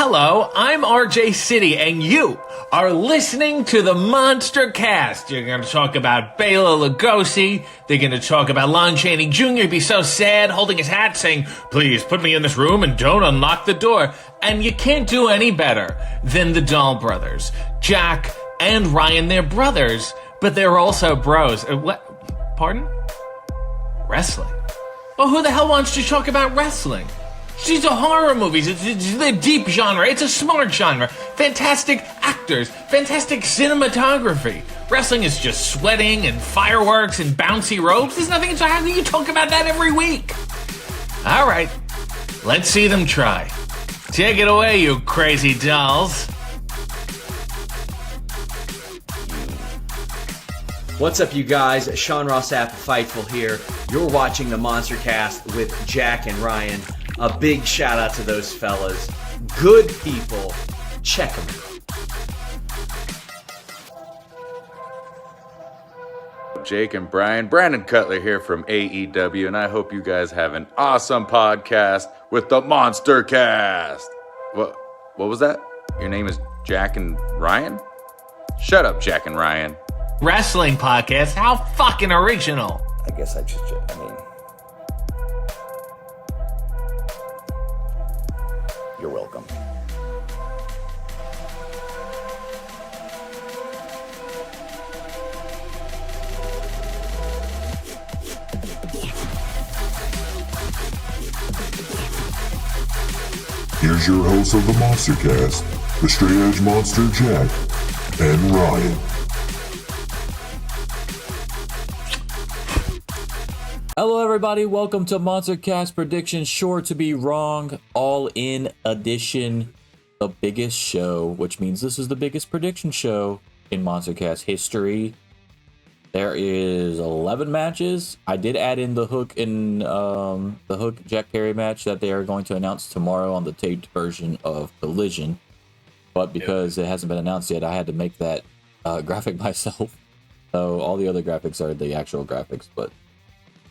Hello, I'm RJ City, and you are listening to the MonsterCast. You're going to talk about Bela Lugosi. They're going to talk about Lon Chaney Jr. He'd be so sad, holding his hat, saying, "Please put me in this room and don't unlock the door." And you can't do any better than the Dahl brothers. Jack and Ryan, they're brothers, but they're also bros. What? Pardon? Wrestling. Well, who the hell wants to talk about wrestling? These are horror movies. It's a deep genre. It's a smart genre. Fantastic actors. Fantastic cinematography. Wrestling is just sweating and fireworks and bouncy ropes. There's nothing. So how can you talk about that every week? All right. Let's see them try. Take it away, you crazy dolls. What's up, you guys? Sean Ross Sapp, Fightful here. You're watching the MonsterCast with Jack and Ryan. A big shout out to those fellas. Good people. Check them out. Jake and Brian. Brandon Cutler here from AEW, and I hope you guys have an awesome podcast with the MonsterCast. What was that? Your name is Jack and Ryan? Shut up, Jack and Ryan. Wrestling podcast? How fucking original. I mean, you're welcome. Here's your host of the MonsterCast, the Straight Edge Monster Jack and Ryan. Hello everybody, welcome to MonsterCast Predictions Sure to Be Wrong, All In edition, the biggest show, which means this is the biggest prediction show in MonsterCast history. There is 11 matches. I did add in the Hook and the Hook Jack Perry match that they are going to announce tomorrow on the taped version of Collision, but because it hasn't been announced yet, I had to make that graphic myself. So all the other graphics are the actual graphics, but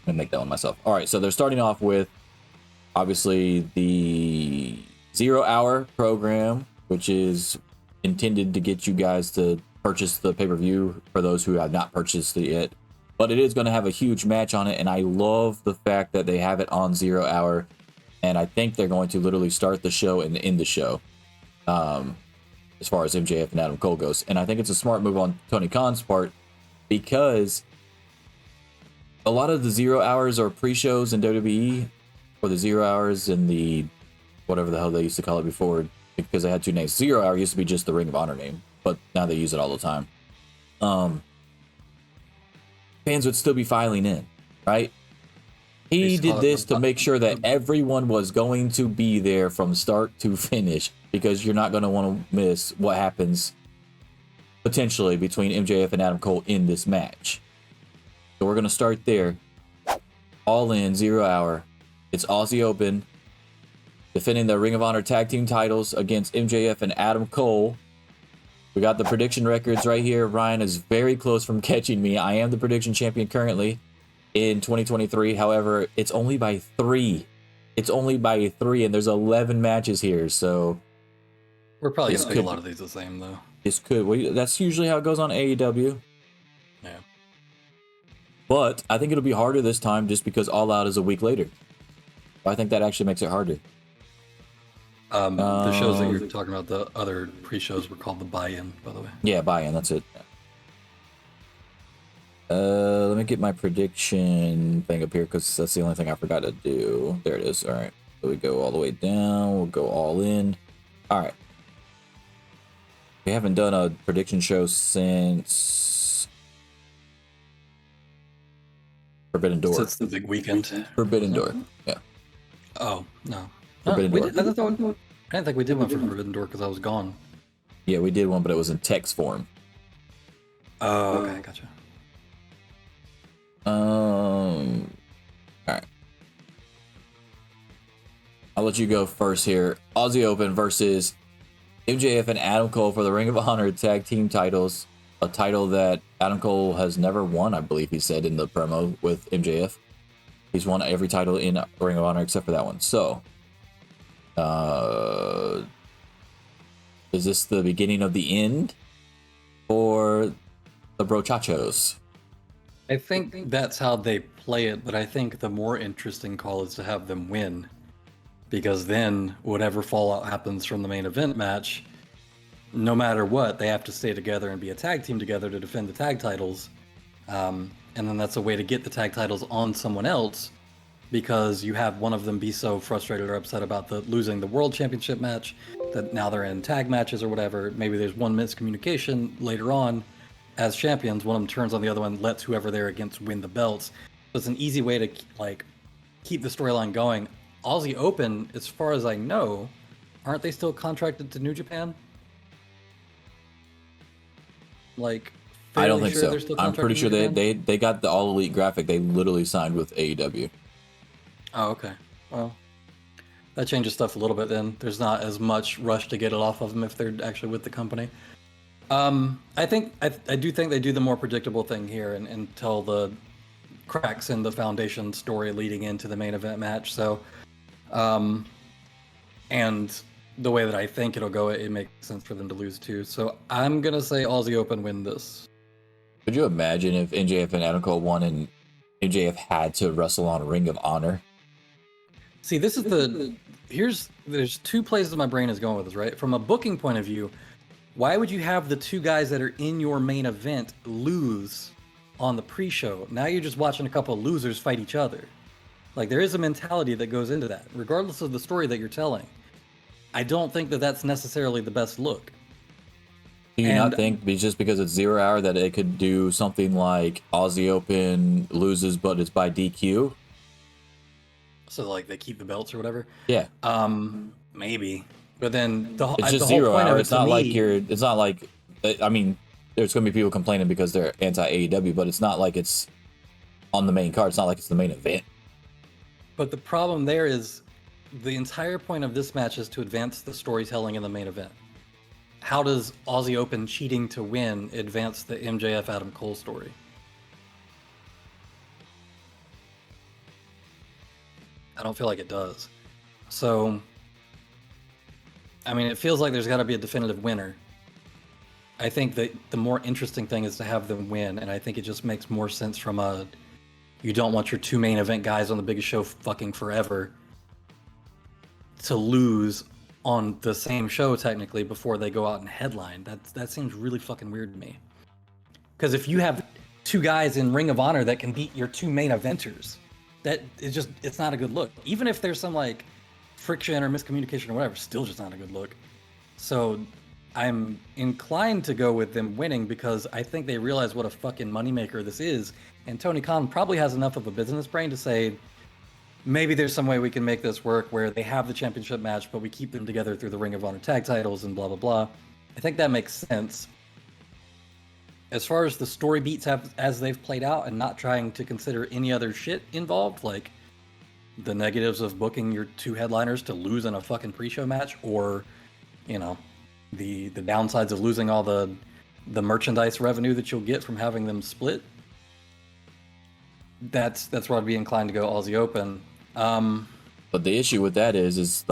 I'm gonna make that one myself. All right, so they're starting off with obviously the 0 Hour program, which is intended to get you guys to purchase the pay-per-view for those who have not purchased it yet. But it is going to have a huge match on it, and I love the fact that they have it on 0 Hour. And I think they're going to literally start the show and end the show, as far as MJF and Adam Cole goes. And I think it's a smart move on Tony Khan's part, because a lot of the 0 Hours are pre-shows in WWE, or the 0 Hours in the whatever the hell they used to call it before, because they had two names. 0 Hour used to be just the Ring of Honor name, but now they use it all the time. Fans would still be filing in, right? He did this to make sure that everyone was going to be there from start to finish, because you're not going to want to miss what happens potentially between MJF and Adam Cole in this match. So we're going to start there. All In, 0 Hour. It's Aussie Open defending the Ring of Honor Tag Team titles against MJF and Adam Cole. We got the prediction records right here. Ryan is very close from catching me. I am the prediction champion currently in 2023. However, it's only by 3. It's only by 3, and there's 11 matches here. So we're probably going to pick a lot of these the same, though. This could. Well, that's usually how it goes on AEW. Yeah. But I think it'll be harder this time just because All Out is a week later. I think that actually makes it harder. The shows that you're talking about, the other pre-shows, were called the buy-in, by the way. Yeah, buy-in, that's it. Let me get my prediction thing up here, because that's the only thing I forgot to do. There it is. All right. So we go all the way down. We'll go all in. All right. We haven't done a prediction show since Forbidden Door. Since the big weekend. Forbidden Door. Yeah. Oh, no. Forbidden Door. I didn't think we did one for Forbidden Door because I was gone. Yeah, we did one, but it was in text form. Oh, okay, gotcha. All right. I'll let you go first here. Aussie Open versus MJF and Adam Cole for the Ring of Honor Tag Team titles. A title that Adam Cole has never won, I believe he said in the promo with MJF. He's won every title in Ring of Honor except for that one. So, Is this the beginning of the end for the Brochachos? I think that's how they play it, but I think the more interesting call is to have them win. Because then whatever fallout happens from the main event match, no matter what, they have to stay together and be a tag team together to defend the tag titles. And then that's a way to get the tag titles on someone else, because you have one of them be so frustrated or upset about losing the world championship match that now they're in tag matches or whatever. Maybe there's one miscommunication later on as champions. One of them turns on the other one, lets whoever they're against win the belts. So it's an easy way to keep the storyline going. Aussie Open, as far as I know, aren't they still contracted to New Japan? I don't think sure so. they're still I'm pretty sure contracted to New Japan? they got the All Elite graphic. They literally signed with AEW. Oh, okay. Well, that changes stuff a little bit then. There's not as much rush to get it off of them if they're actually with the company. I do think they do the more predictable thing here and tell the cracks in the foundation story leading into the main event match. So, and the way that I think it'll go, it makes sense for them to lose too. So I'm gonna say Aussie Open win this. Could you imagine if MJF and Adam Cole won and MJF had to wrestle on Ring of Honor? See, this is there's two places my brain is going with this, right? From a booking point of view, why would you have the two guys that are in your main event lose on the pre-show? Now you're just watching a couple of losers fight each other. There is a mentality that goes into that, regardless of the story that you're telling. I don't think that that's necessarily the best look. Do you not think just because it's 0 hour that it could do something like Aussie Open loses but it's by DQ? So they keep the belts or whatever? Yeah. Maybe. But then it's just the whole 0 point hour. of it It's to not me, like it's not like, I mean, there's going to be people complaining because they're anti-AEW, but it's not like it's on the main card. It's not like it's the main event. But the problem there is the entire point of this match is to advance the storytelling in the main event. How does Aussie Open cheating to win advance the MJF Adam Cole story? I don't feel like it does. So, I mean, it feels like there's got to be a definitive winner. I think that the more interesting thing is to have them win, and I think it just makes more sense from you don't want your two main event guys on the biggest show fucking forever to lose on the same show technically before they go out and headline. That seems really fucking weird to me. Because if you have two guys in Ring of Honor that can beat your two main eventers, it's not a good look. Even if there's some friction or miscommunication or whatever, still just not a good look. So I'm inclined to go with them winning because I think they realize what a fucking moneymaker this is. And Tony Khan probably has enough of a business brain to say, maybe there's some way we can make this work where they have the championship match, but we keep them together through the Ring of Honor tag titles and blah, blah, blah. I think that makes sense. As far as the story beats as they've played out and not trying to consider any other shit involved, like the negatives of booking your two headliners to lose in a fucking pre-show match, or, the downsides of losing all the merchandise revenue that you'll get from having them split, that's where I'd be inclined to go Aussie Open. But the issue with that is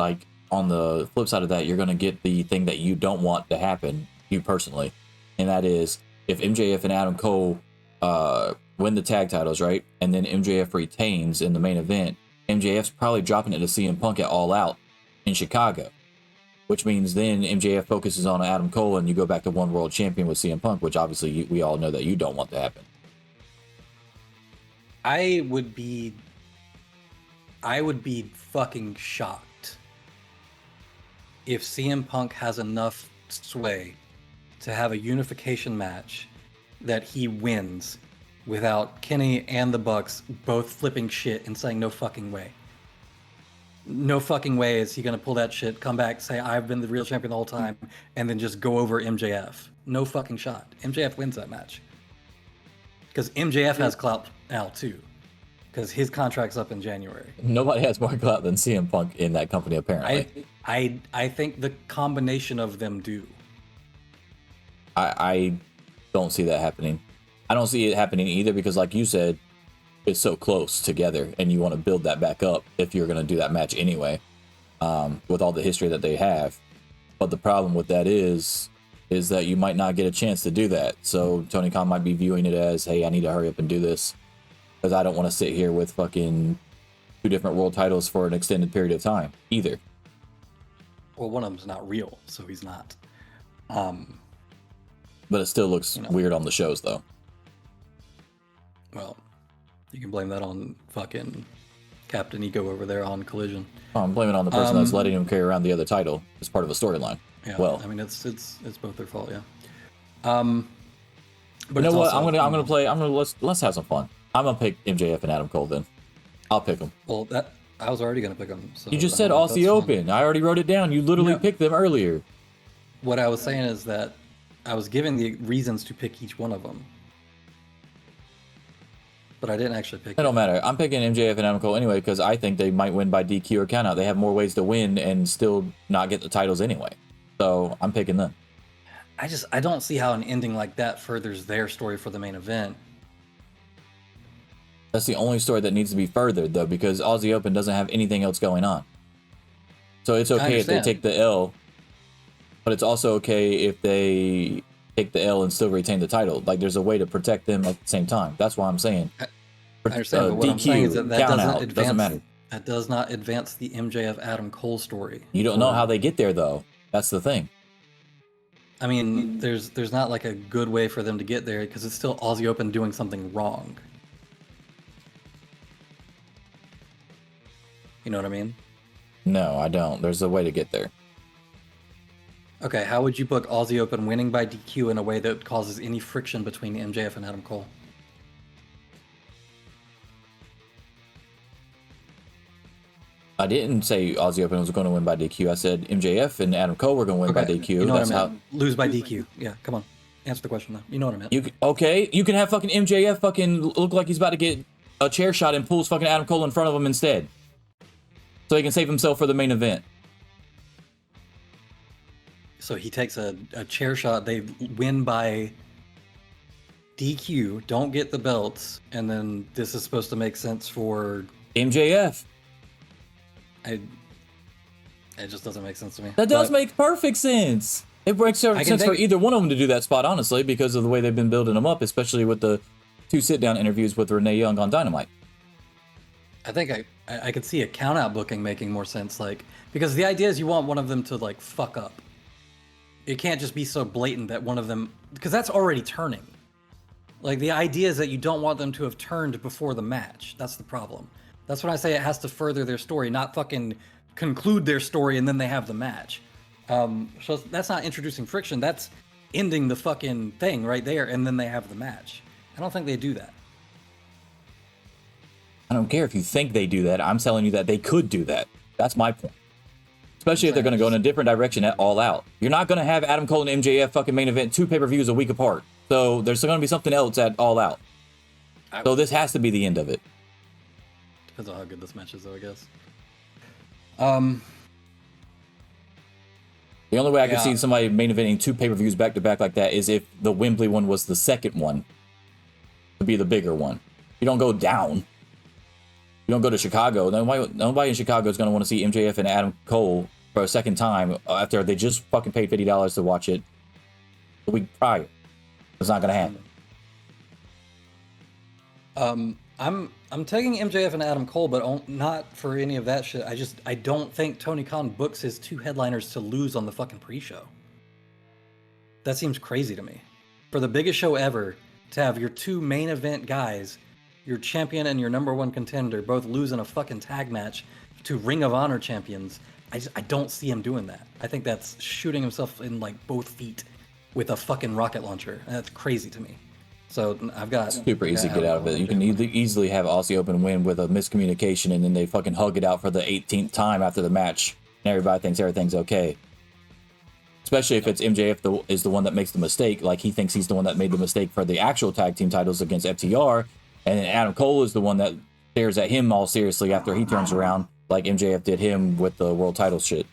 on the flip side of that, you're going to get the thing that you don't want to happen, you personally, and that is if MJF and Adam Cole win the tag titles, right, and then MJF retains in the main event, MJF's probably dropping it to CM Punk at All Out in Chicago, which means then MJF focuses on Adam Cole and you go back to one world champion with CM Punk, which obviously we all know that you don't want to happen. I would be fucking shocked if CM Punk has enough sway to have a unification match that he wins without Kenny and the Bucks both flipping shit and saying no fucking way. No fucking way is he going to pull that shit, come back, say I've been the real champion the whole time, and then just go over MJF. No fucking shot. MJF wins that match. Because MJF has clout now too. Because his contract's up in January. Nobody has more clout than CM Punk in that company, apparently. I think the combination of them do. I don't see that happening. I don't see it happening either because, like you said, it's so close together, and you want to build that back up if you're going to do that match anyway, with all the history that they have. But the problem with that is that you might not get a chance to do that. So Tony Khan might be viewing it as, hey, I need to hurry up and do this because I don't want to sit here with fucking 2 different world titles for an extended period of time either. Well, one of them's not real, so he's not. But it still looks weird on the shows, though. Well, you can blame that on fucking Captain Ego over there on Collision. Oh, I'm blaming it on the person that's letting him carry around the other title as part of a storyline. Yeah, well, I mean it's both their fault, yeah. But you know what? Let's have some fun. I'm gonna pick MJF and Adam Cole then. I'll pick them. Well, I was already gonna pick them. So you just said Aussie Open. I already wrote it down. You literally picked them earlier. What I was saying is that I was giving the reasons to pick each one of them, but I didn't actually pick. It don't matter. I'm picking MJF and Adam Cole anyway because I think they might win by DQ or countout. They have more ways to win and still not get the titles anyway. So I'm picking them. I don't see how an ending like that furthers their story for the main event. That's the only story that needs to be furthered though, because Aussie Open doesn't have anything else going on. So it's okay if they take the L, but it's also okay if they take the L and still retain the title. Like there's a way to protect them at the same time. That's why I'm saying. I understand, but what I'm saying is that doesn't matter. That does not advance the MJF Adam Cole story. You don't know how they get there though. That's the thing. I mean, there's not like a good way for them to get there because it's still Aussie Open doing something wrong. You know what I mean? No, I don't. There's a way to get there. Okay, how would you book Aussie Open winning by DQ in a way that causes any friction between MJF and Adam Cole? I didn't say Aussie Open was going to win by DQ. I said MJF and Adam Cole were going to win by DQ. You know what I meant. Lose by DQ. Yeah, come on. Answer the question, though. You know what I meant. You can have fucking MJF fucking look like he's about to get a chair shot and pulls fucking Adam Cole in front of him instead. So he can save himself for the main event. So he takes a chair shot. They win by DQ, don't get the belts, and then this is supposed to make sense for MJF. It just doesn't make sense to me. That does make perfect sense. It makes sense for either one of them to do that spot, honestly, because of the way they've been building them up, especially with the 2 sit-down interviews with Renee Young on Dynamite. I think I could see a count-out booking making more sense, like, because the idea is you want one of them to, like, fuck up. It can't just be so blatant that one of them, because that's already turning. Like, the idea is that you don't want them to have turned before the match. That's the problem. That's when I say it has to further their story, not fucking conclude their story and then they have the match. So that's not introducing friction. That's ending the fucking thing right there and then they have the match. I don't think they do that. I don't care if you think they do that. I'm telling you that they could do that. That's my point. Especially if they're going to go in a different direction at All Out. You're not going to have Adam Cole and MJF fucking main event 2 pay-per-views a week apart. So there's going to be something else at All Out. So this has to be the end of it. Depends on how good this match is, though, I guess. The only way I could see somebody main eventing 2 pay-per-views back-to-back like that is if the Wembley one was the second one to be the bigger one. You don't go down. You don't go to Chicago. Nobody in Chicago is going to want to see MJF and Adam Cole for a second time after they just fucking paid $50 to watch it the week prior. It's not going to happen. I'm taking MJF and Adam Cole, but not for any of that shit. I don't think Tony Khan books his 2 headliners to lose on the fucking pre-show. That seems crazy to me. For the biggest show ever, to have your 2 main event guys, your champion and your #1 contender, both lose in a fucking tag match to Ring of Honor champions, I don't see him doing that. I think that's shooting himself in like both feet with a fucking rocket launcher. That's crazy to me. So I've got super easy to get out of it. You can easily have Aussie Open win with a miscommunication, and then they fucking hug it out for the 18th time after the match, and everybody thinks everything's okay. Especially if it's MJF is the one that makes the mistake, like he thinks he's the one that made the mistake for the actual tag team titles against FTR, and then Adam Cole is the one that stares at him all seriously after he turns around, like MJF did him with the world title shit.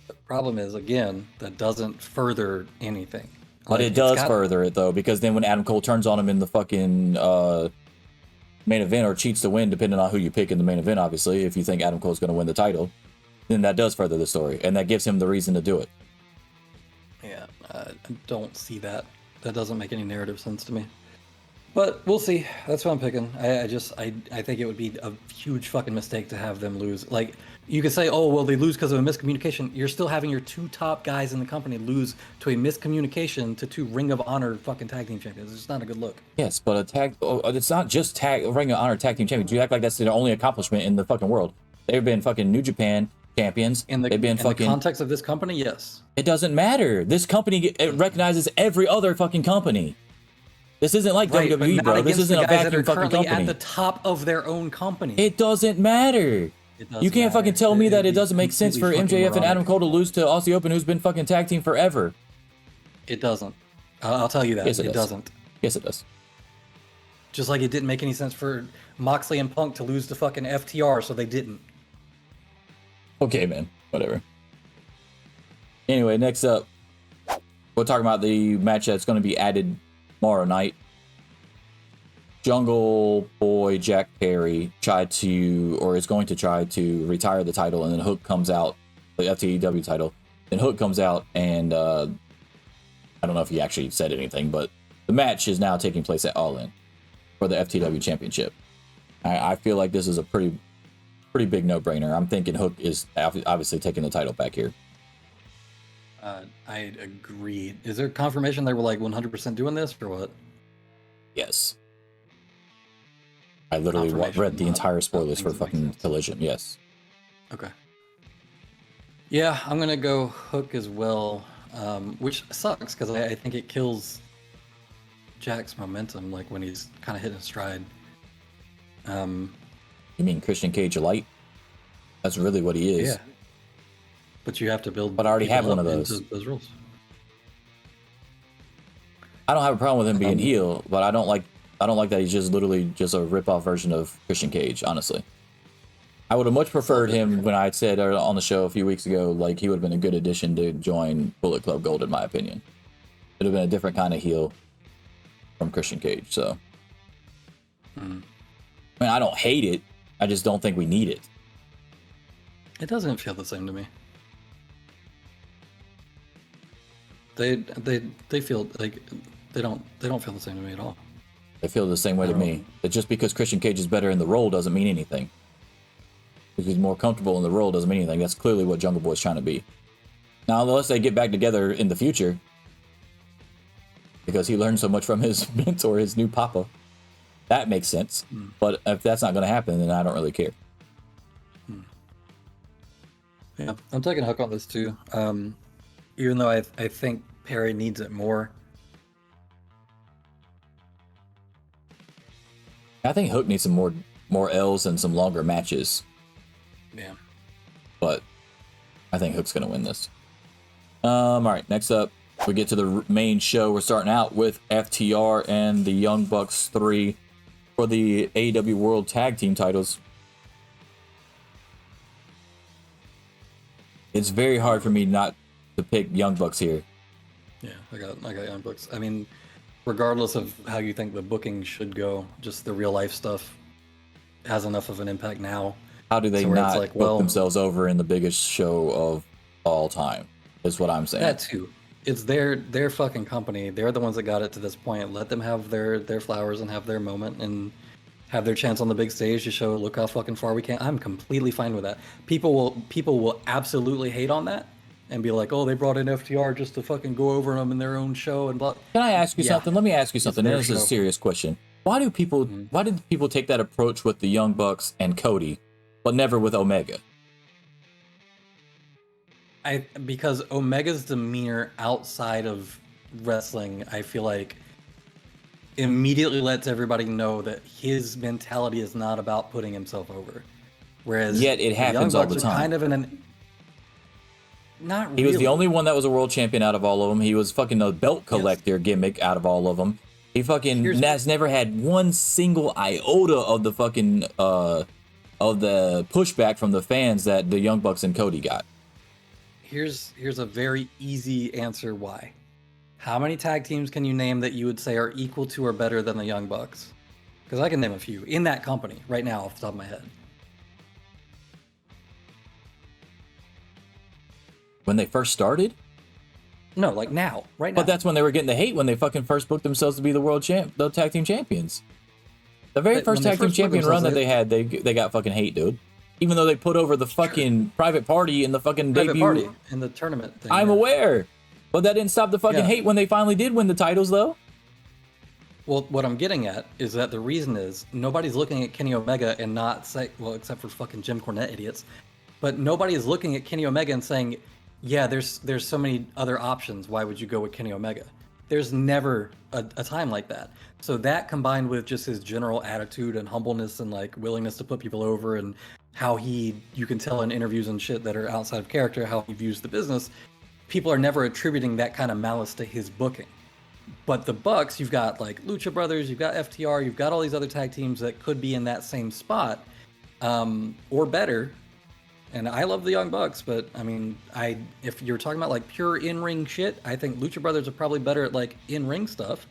The problem is, again, that doesn't further anything. But it does further it, though, because then when Adam Cole turns on him in the fucking main event or cheats to win, depending on who you pick in the main event, obviously, if you think Adam Cole's going to win the title, then that does further the story, and that gives him the reason to do it. Yeah, I don't see that. That doesn't make any narrative sense to me. But we'll see. That's what I'm picking. I think it would be a huge fucking mistake to have them lose. Like, you could say, oh, well, they lose because of a miscommunication. You're still having your two top guys in the company lose to a miscommunication to two Ring of Honor fucking tag team champions. It's not a good look. Yes, but it's not just Ring of Honor tag team champions. You act like that's their only accomplishment in the fucking world. They've been fucking New Japan champions. They've been fucking. In the context of this company, yes. It doesn't matter. This company it recognizes every other fucking company. This isn't like Right, WWE, but bro. not This against isn't the a guys that vacuum are fucking currently company. at the top of their own company. It doesn't matter. You can't fucking tell me that it doesn't make sense for MJF and Adam Cole to lose to Aussie Open, who's been fucking tag team forever. It doesn't. I'll tell you that. Yes, it doesn't. Yes, it does. Just like it didn't make any sense for Moxley and Punk to lose to fucking FTR, so they didn't. Okay, man. Whatever. Anyway, next up, we're talking about the match that's going to be added tomorrow night. Jungle Boy Jack Perry is going to try to retire the title, and then Hook comes out, the FTW title. Then Hook comes out, and I don't know if he actually said anything, but the match is now taking place at All In for the FTW Championship. I feel like this is a pretty big no-brainer. I'm thinking Hook is obviously taking the title back here. I agree. Is there confirmation they were like 100% doing this or what? Yes. I literally read the entire spoilers for fucking Collision. Yes. Okay. Yeah, I'm gonna go Hook as well, which sucks because I think it kills Jack's momentum, like when he's kind of hitting stride. You mean Christian Cage Light? That's really what he is. Yeah. But you have to build. But I already have one of those. Those rules. I don't have a problem with him being heel, but I don't like that he's just literally just a rip-off version of Christian Cage, honestly. I would have much preferred him when I said on the show a few weeks ago, like he would have been a good addition to join Bullet Club Gold, in my opinion. It would have been a different kind of heel from Christian Cage, so. I mean, I don't hate it. I just don't think we need it. It doesn't feel the same to me. They feel like they don't feel the same to me at all. They feel the same way to me. That just because Christian Cage is better in the role doesn't mean anything. Because he's more comfortable in the role doesn't mean anything. That's clearly what Jungle Boy's trying to be. Now, unless they get back together in the future, because he learned so much from his mentor, his new papa, that makes sense. But if that's not going to happen, then I don't really care. Yeah, I'm taking Hook on this too. Even though I think Perry needs it more. I think Hook needs some more L's and some longer matches. Yeah. But I think Hook's going to win this. All right, next up, we get to the main show. We're starting out with FTR and the Young Bucks 3 for the AEW World Tag Team titles. It's very hard for me not to pick Young Bucks here. Yeah, I got Young Bucks. I mean, regardless of how you think the booking should go, just the real life stuff has enough of an impact now. How do they not book themselves over in the biggest show of all time? Is what I'm saying. That too. It's their fucking company. They're the ones that got it to this point. Let them have their flowers and have their moment and have their chance on the big stage to show, look how fucking far we can. I'm completely fine with that. People will absolutely hate on that and be like, oh, they brought in FTR just to fucking go over them in their own show and blah. Can I ask you something? Let me ask you something. This is a serious question. Why did people take that approach with the Young Bucks and Cody, but never with Omega? Because Omega's demeanor outside of wrestling, I feel like immediately lets everybody know that his mentality is not about putting himself over. Whereas yet it happens all the time. Kind of not really. He was the only one that was a world champion out of all of them. He was fucking a belt collector gimmick out of all of them. He fucking has never had one single iota of the fucking of the pushback from the fans that the Young Bucks and Cody got. Here's a very easy answer why. How many tag teams can you name that you would say are equal to or better than the Young Bucks? Because I can name a few in that company right now off the top of my head. When they first started? No, like now, right now. But that's when they were getting the hate when they fucking first booked themselves to be the tag team champions. The very first tag team champion run that they had, they got fucking hate, dude. Even though they put over the fucking private party in the fucking Private debut. party in the tournament thing. I'm aware. But that didn't stop the fucking hate when they finally did win the titles, though. Well, what I'm getting at is that the reason is nobody's looking at Kenny Omega and not say, well, except for fucking Jim Cornette idiots, but nobody is looking at Kenny Omega and saying, yeah, there's so many other options. Why would you go with Kenny Omega? There's never a time like that. So that combined with just his general attitude and humbleness and like willingness to put people over and how you can tell in interviews and shit that are outside of character, how he views the business, people are never attributing that kind of malice to his booking. But the Bucks, you've got like Lucha Brothers, you've got FTR, you've got all these other tag teams that could be in that same spot, or better. And I love the Young Bucks, but I mean, if you're talking about like pure in-ring shit, I think Lucha Brothers are probably better at like in-ring stuff.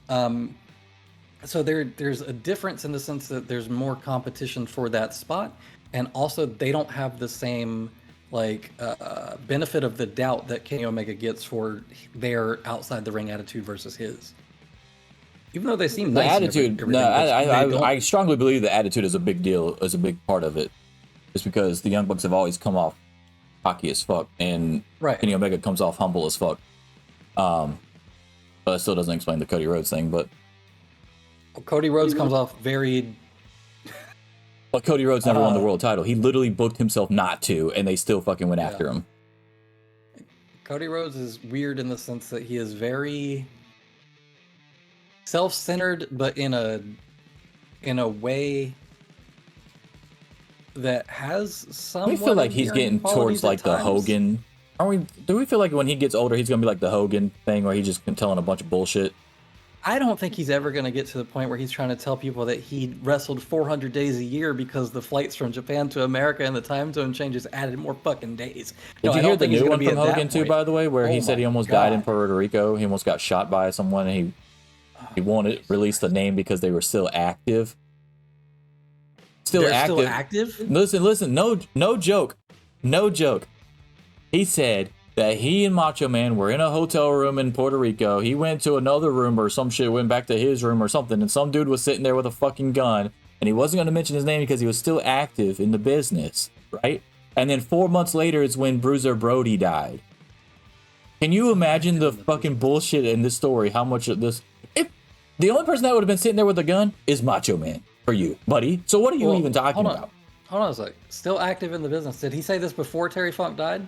So there's a difference in the sense that there's more competition for that spot, and also they don't have the same like benefit of the doubt that Kenny Omega gets for their outside the ring attitude versus his. Even though they seem The nice, attitude, I strongly believe the attitude is a big deal, is a big part of it. Just because the Young Bucks have always come off cocky as fuck, and Kenny Omega comes off humble as fuck. But it still doesn't explain the Cody Rhodes thing. But Cody Rhodes comes off very. But Cody Rhodes never won the world title. He literally booked himself not to, and they still fucking went after him. Cody Rhodes is weird in the sense that he is very self-centered, but in a way that has some. We feel like he's getting towards like the Hogan. Do we feel like when he gets older, he's gonna be like the Hogan thing, where he's just telling a bunch of bullshit? I don't think he's ever going to get to the point where he's trying to tell people that he wrestled 400 days a year because the flights from Japan to America and the time zone changes added more fucking days. Did you hear the new one from Hogan too, by the way, where he said he almost died in Puerto Rico? He almost got shot by someone, and he won't release the name because they were still active. Still active? Listen, no joke. He said that he and Macho Man were in a hotel room in Puerto Rico. He went to another room or some shit, went back to his room or something, and some dude was sitting there with a fucking gun, and he wasn't going to mention his name because he was still active in the business, right? And then 4 months later is when Bruiser Brody died. Can you imagine the fucking bullshit in this story? How much of this... If the only person that would have been sitting there with a gun is Macho Man for you, buddy. So what are you even talking about? Hold on a sec. Still active in the business. Did he say this before Terry Funk died?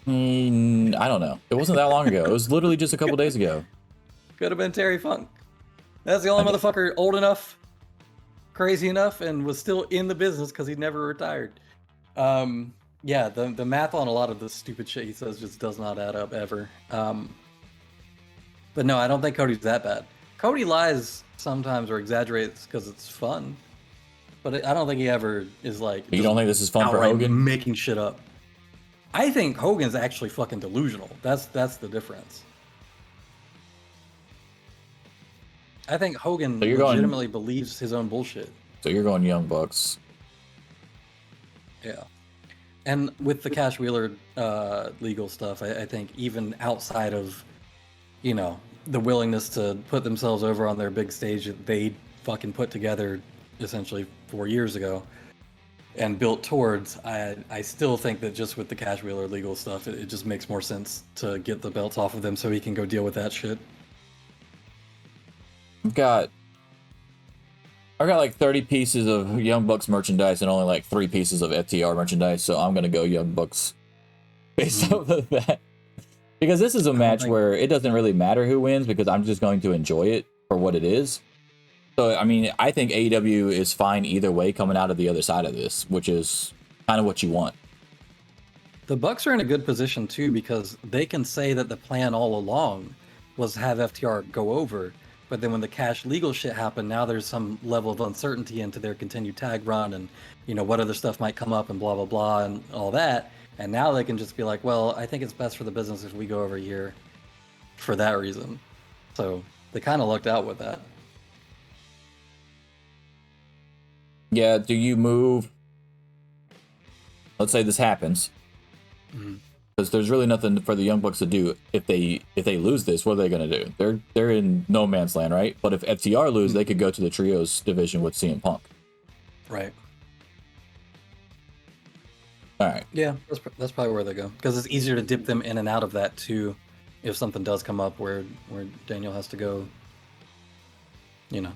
I don't know. It wasn't that long ago. It was literally just a couple days ago. Could have been Terry Funk. That's the only motherfucker old enough, crazy enough, and was still in the business because he never retired. Yeah, the math on a lot of the stupid shit he says just does not add up ever. But no, I don't think Cody's that bad. Cody lies sometimes or exaggerates because it's fun. But I don't think he ever is like... You don't think this is fun for Hogan? Making shit up. I think Hogan's actually fucking delusional. That's the difference. I think Hogan legitimately believes his own bullshit. So you're going Young Bucks. Yeah. And with the Cash Wheeler legal stuff, I think even outside of, the willingness to put themselves over on their big stage that they fucking put together essentially 4 years ago and built towards, I still think that just with the Cash Wheeler legal stuff, it just makes more sense to get the belts off of them so he can go deal with that shit. I've got like 30 pieces of Young Bucks merchandise and only like 3 pieces of FTR merchandise, so I'm gonna go Young Bucks based off of that. Because this is a match where it doesn't really matter who wins because I'm just going to enjoy it for what it is. So, I mean, I think AEW is fine either way coming out of the other side of this, which is kind of what you want. The Bucks are in a good position, too, because they can say that the plan all along was have FTR go over, but then when the Cash legal shit happened, now there's some level of uncertainty into their continued tag run and, what other stuff might come up and blah, blah, blah, and all that. And now they can just be like, well, I think it's best for the business if we go over here for that reason. So they kind of lucked out with that. Yeah, do you move let's say this happens, because there's really nothing for the Young Bucks to do if they lose this. What are they gonna do? They're in no man's land, right? But if FTR lose, they could go to the trios division with CM Punk. Right. All right. Yeah, that's probably where they go, because it's easier to dip them in and out of that too, if something does come up where Daniel has to go,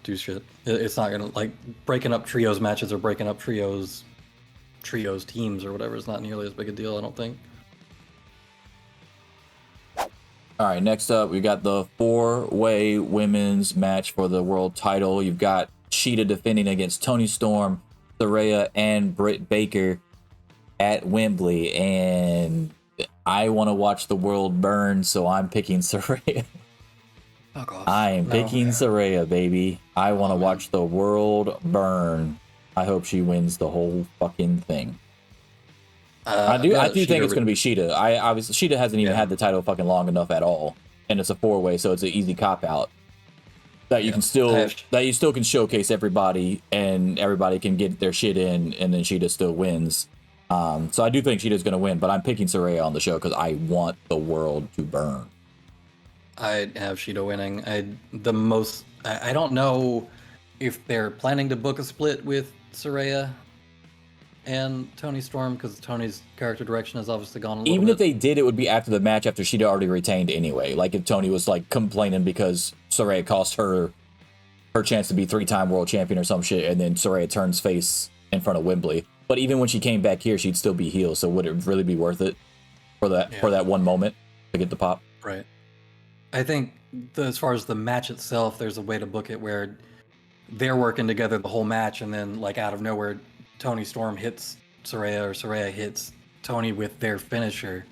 do shit. It's not gonna, like, breaking up trios matches or breaking up trios teams or whatever is not nearly as big a deal, I don't think. All right, next up, we got the 4-way women's match for the world title. You've got Shida defending against Toni Storm, Saraya, and Britt Baker at Wembley. And I want to watch the world burn, so I'm picking Saraya. Fuck off. I am picking Saraya, baby. I want to watch the world burn. I hope she wins the whole fucking thing. I do think it's going to be Shida. Obviously Shida hasn't even had the title fucking long enough at all, and it's a 4-way, so it's an easy cop out that you can still can showcase everybody, and everybody can get their shit in, and then Shida still wins. So I do think Shida's going to win, but I'm picking Saraya on the show because I want the world to burn. I have Shida winning. I don't know if they're planning to book a split with Saraya and Toni Storm, because Tony's character direction has obviously gone a little Even bit. if they did, it would be after the match, after Shida already retained anyway. Like if Tony was like complaining because Saraya cost her chance to be 3-time world champion or some shit, and then Saraya turns face in front of Wembley. But even when she came back here, she'd still be heel. So would it really be worth it for that one moment to get the pop? Right. I think as far as the match itself, there's a way to book it where they're working together the whole match, and then like out of nowhere, Toni Storm hits Saraya, or Saraya hits Tony with their finisher,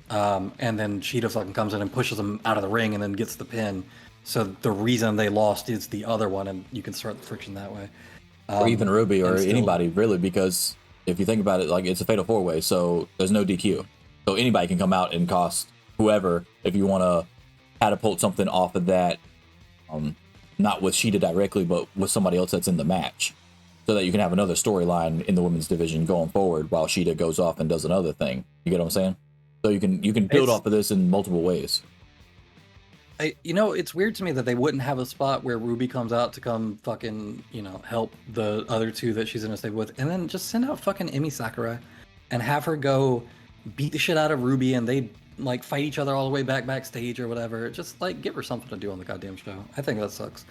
and then Shida fucking comes in and pushes them out of the ring and then gets the pin. So the reason they lost is the other one, and you can start the friction that way. Or even Ruby or anybody, really, because if you think about it, like it's a fatal 4-way, so there's no DQ. So anybody can come out and cost whoever if you want to catapult something off of that, not with Shida directly, but with somebody else that's in the match, so that you can have another storyline in the women's division going forward while Shida goes off and does another thing. You get what I'm saying? So you can build off of this in multiple ways. It's weird to me that they wouldn't have a spot where Ruby comes out to come fucking, help the other two that she's in a stable with, and then just send out fucking Emi Sakura and have her go beat the shit out of Ruby, and they like fight each other all the way backstage or whatever. Just like give her something to do on the goddamn show. I think that sucks.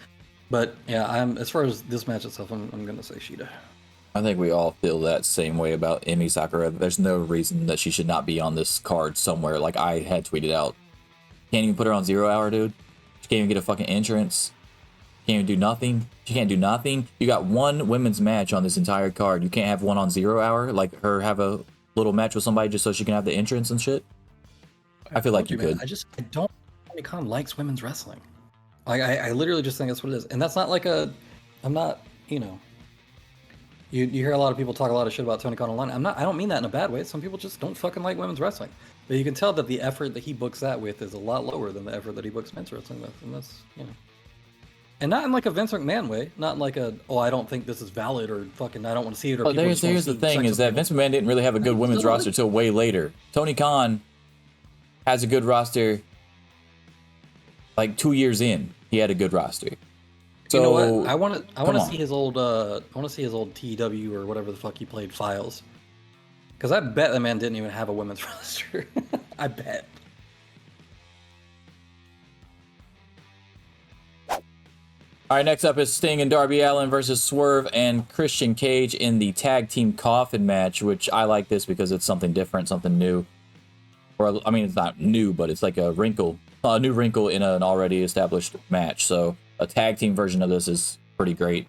But yeah, as far as this match itself, I'm gonna say Shida. I think we all feel that same way about Emi Sakura. There's no reason that she should not be on this card somewhere. Like I had tweeted out, can't even put her on 0 hour, dude. She can't even get a fucking entrance. Can't even do nothing. She can't do nothing. You got one women's match on this entire card. You can't have one on 0 hour. Like her have a little match with somebody just so she can have the entrance and shit. I feel like you could. I don't. Tony Khan likes women's wrestling. Like I literally just think that's what it is, and that's not like I'm not. You hear a lot of people talk a lot of shit about Tony Khan online. I don't mean that in a bad way. Some people just don't fucking like women's wrestling. But you can tell that the effort that he books that with is a lot lower than the effort that he books men's wrestling with, and that's and not in like a Vince McMahon way, not in like I don't think this is valid or fucking I don't want to see it. Or here's the thing is that Vince McMahon didn't really have a good women's roster till way later. Tony Khan has a good roster. Like 2 years in, he had a good roster. So you know what? I want to see his old TEW or whatever the fuck he played files. Because I bet that man didn't even have a women's roster. I bet. All right, next up is Sting and Darby Allin versus Swerve and Christian Cage in the tag team coffin match, which I like this because it's something different, something new. Or I mean, it's not new, but it's like a new wrinkle in an already established match. So a tag team version of this is pretty great.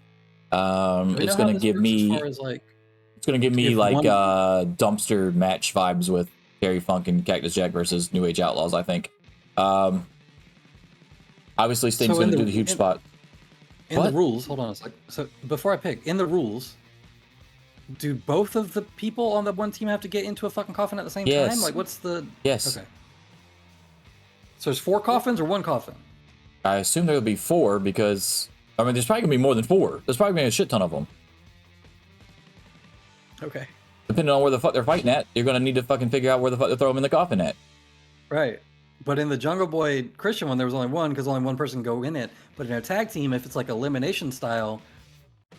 It's gonna give me dumpster match vibes with Terry Funk and Cactus Jack versus New Age Outlaws, I think. Obviously Sting's gonna do the huge spot. In the rules, hold on a sec. So before I pick, in the rules, do both of the people on the one team have to get into a fucking coffin at the same time? Like what's the... Yes. Okay. So there's 4 coffins or 1 coffin? I assume there'll be 4 because... I mean, there's probably going to be more than 4. There's probably going to be a shit ton of them. Okay. Depending on where the fuck they're fighting at, you're gonna need to fucking figure out where the fuck to throw them in the coffin at. Right. But in the Jungle Boy Christian one, there was only one because only one person can go in it. But in a tag team, if it's like elimination style,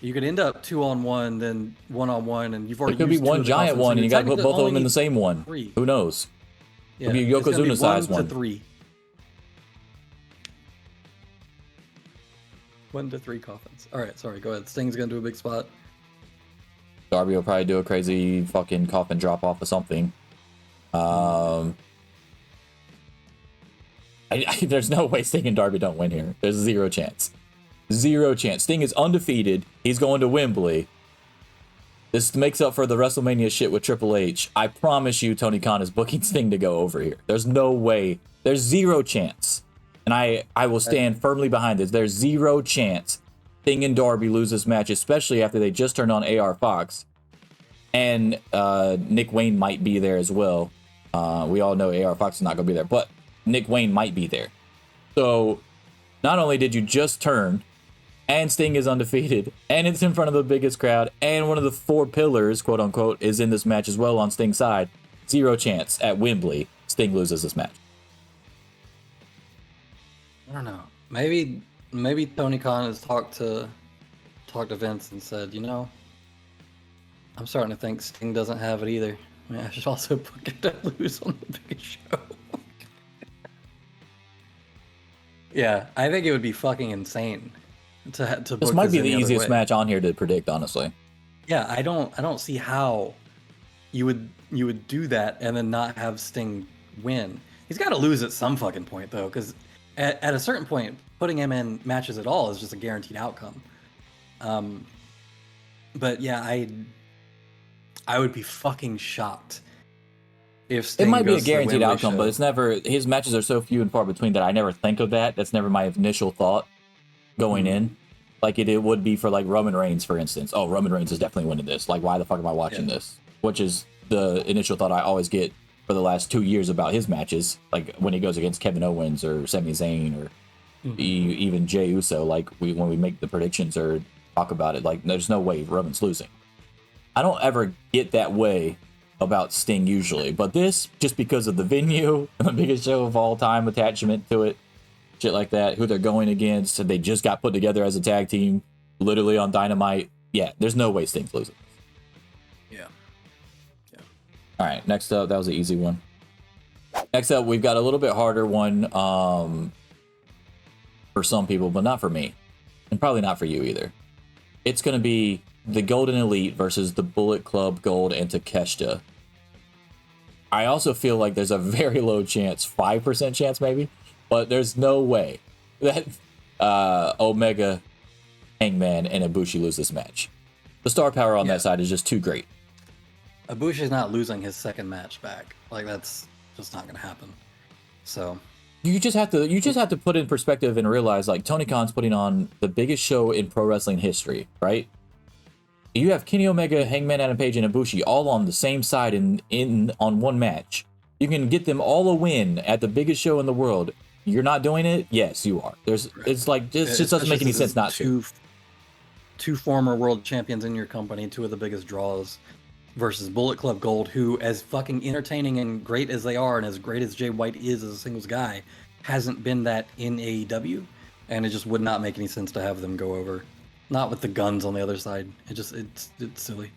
you could end up 2-on-1, then 1-on-1, and you've already. It could be used two one of the giant coffins, one, so and you got to put technically both of them only in the need same one. 3. Who knows? Yeah, It'll be a it's gonna be Yokozuna size 1 one. to 3. 1 to 3 coffins. All right, sorry. Go ahead. Sting's gonna do a big spot. Darby will probably do a crazy fucking coffin drop off or something. There's no way Sting and Darby don't win here. There's zero chance. Zero chance. Sting is undefeated. He's going to Wembley. This makes up for the WrestleMania shit with Triple H. I promise you, Tony Khan is booking Sting to go over here. There's no way. There's zero chance. And I will stand firmly behind this. There's zero chance Sting and Darby lose this match, especially after they just turned on AR Fox. And Nick Wayne might be there as well. We all know AR Fox is not going to be there, but Nick Wayne might be there. So not only did you just turn, and Sting is undefeated, and it's in front of the biggest crowd, and one of the 4 pillars, quote unquote, is in this match as well on Sting's side. Zero chance at Wembley Sting loses this match. I don't know. Maybe Tony Khan has talked to Vince and said, you know, I'm starting to think Sting doesn't have it either. I mean, I should also book him to lose on the biggest show. Yeah, I think it would be fucking insane to book This might be the any other easiest way. match on here to predict, honestly. Yeah, I don't see how you would do that and then not have Sting win. He's got to lose at some fucking point though, because at a certain point, putting him in matches at all is just a guaranteed outcome. But yeah, I would be fucking shocked if Sting It might be a goes to the guaranteed Wembley outcome, show. but it's never. His matches are so few and far between that I never think of that. That's never my initial thought going in. Like it would be for like Roman Reigns, for instance. Oh, Roman Reigns is definitely winning this. Like, why the fuck am I watching this? Which is the initial thought I always get for the last 2 years about his matches. Like when he goes against Kevin Owens or Sami Zayn or even Jey Uso. Like when we make the predictions or talk about it, like there's no way Roman's losing. I don't ever get that way about Sting usually, but this, just because of the venue and the biggest show of all time attachment to it, shit like that, who they're going against, they just got put together as a tag team, literally on Dynamite. Yeah, there's no way Sting's losing. Yeah. All right, next up, that was an easy one. Next up, we've got a little bit harder one for some people, but not for me, and probably not for you either. It's going to be the Golden Elite versus the Bullet Club Gold and Takeshita. I also feel like there's a very low chance, 5% chance maybe, but there's no way that Omega, Hangman, and Ibushi lose this match. The star power on that side is just too great. Ibushi's not losing his second match back. Like that's just not gonna happen. So You just have to put in perspective and realize, like, Tony Khan's putting on the biggest show in pro wrestling history, right? You have Kenny Omega, Hangman Adam Page, and Ibushi all on the same side on one match. You can get them all a win at the biggest show in the world. You're not doing it? Yes, you are. It's like this just doesn't make any sense not to. Two former world champions in your company, 2 of the biggest draws, versus Bullet Club Gold, who, as fucking entertaining and great as they are, and as great as Jay White is as a singles guy, hasn't been that in AEW, and it just would not make any sense to have them go over. Not with the guns on the other side. It's silly.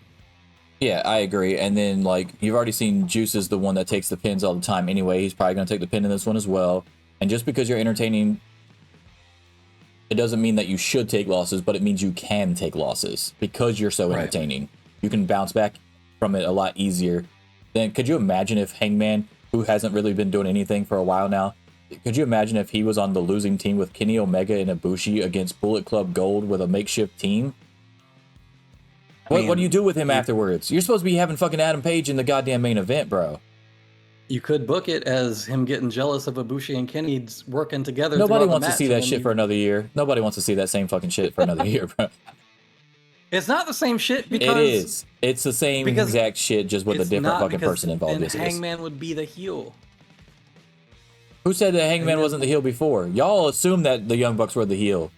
Yeah, I agree. And then, like, you've already seen Juice is the one that takes the pins all the time anyway. He's probably going to take the pin in this one as well. And just because you're entertaining, it doesn't mean that you should take losses, but it means you can take losses because you're so entertaining. You can bounce back from it a lot easier. Then could you imagine if Hangman, who hasn't really been doing anything for a while now, could you imagine if he was on the losing team with Kenny Omega and Ibushi against Bullet Club Gold with a makeshift team? What do you do with him afterwards? You're supposed to be having fucking Adam Page in the goddamn main event, bro. You could book it as him getting jealous of Ibushi and Kenny's working together. Nobody wants to see that shit for another year. Nobody wants to see that same fucking shit for another year, bro. It's not the same shit because... It is. It's the same exact shit, just with a different fucking person involved. Then Hangman would be the heel. Who said that Hangman wasn't the heel before? Y'all assumed that the Young Bucks were the heel.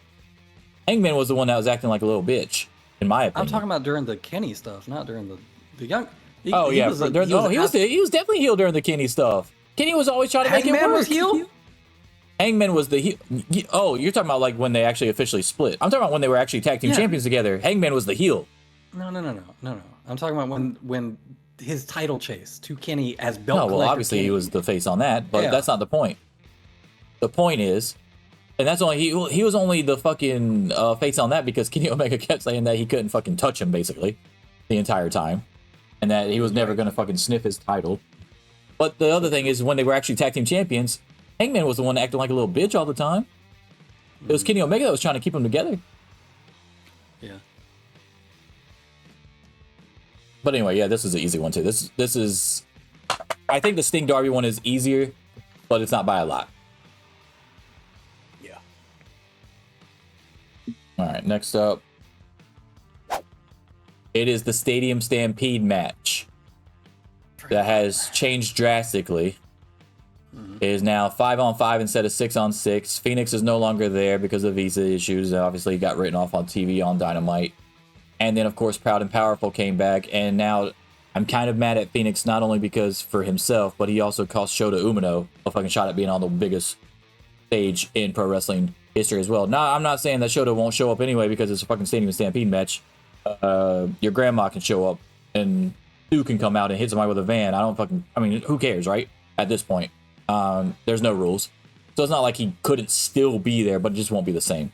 Hangman was the one that was acting like a little bitch, in my opinion. I'm talking about during the Kenny stuff, not during the Young... He he was definitely heel during the Kenny stuff. Kenny was always trying to make it Hangman work. was heel? Hangman was the heel. Oh, you're talking about like when they actually officially split. I'm talking about when they were actually tag team champions together. Hangman was the heel. No. I'm talking about when his title chase to Kenny as belt collector. No, well, obviously Kenny. he was the face on that, but that's not the point. The point is, and that's only he was only the fucking face on that because Kenny Omega kept saying that he couldn't fucking touch him basically the entire time, and that he was never gonna fucking sniff his title. But the other thing is when they were actually tag team champions, Hangman was the one acting like a little bitch all the time. It was Kenny Omega that was trying to keep them together. Yeah. But anyway, yeah, this is an easy one too. This is, I think the Sting Darby one is easier, but it's not by a lot. Yeah. All right, next up, it is the Stadium Stampede match that has changed drastically. It is now 5-on-5 instead of 6-on-6. Phoenix is no longer there because of visa issues. Obviously, he got written off on TV on Dynamite. And then, of course, Proud and Powerful came back. And now I'm kind of mad at Phoenix, not only because for himself, but he also cost Shota Umino a fucking shot at being on the biggest stage in pro wrestling history as well. Now, I'm not saying that Shota won't show up anyway because it's a fucking Stadium Stampede match. Your grandma can show up and Stu can come out and hit somebody with a van. I mean, who cares, right? At this point. There's no rules. So it's not like he couldn't still be there, but it just won't be the same.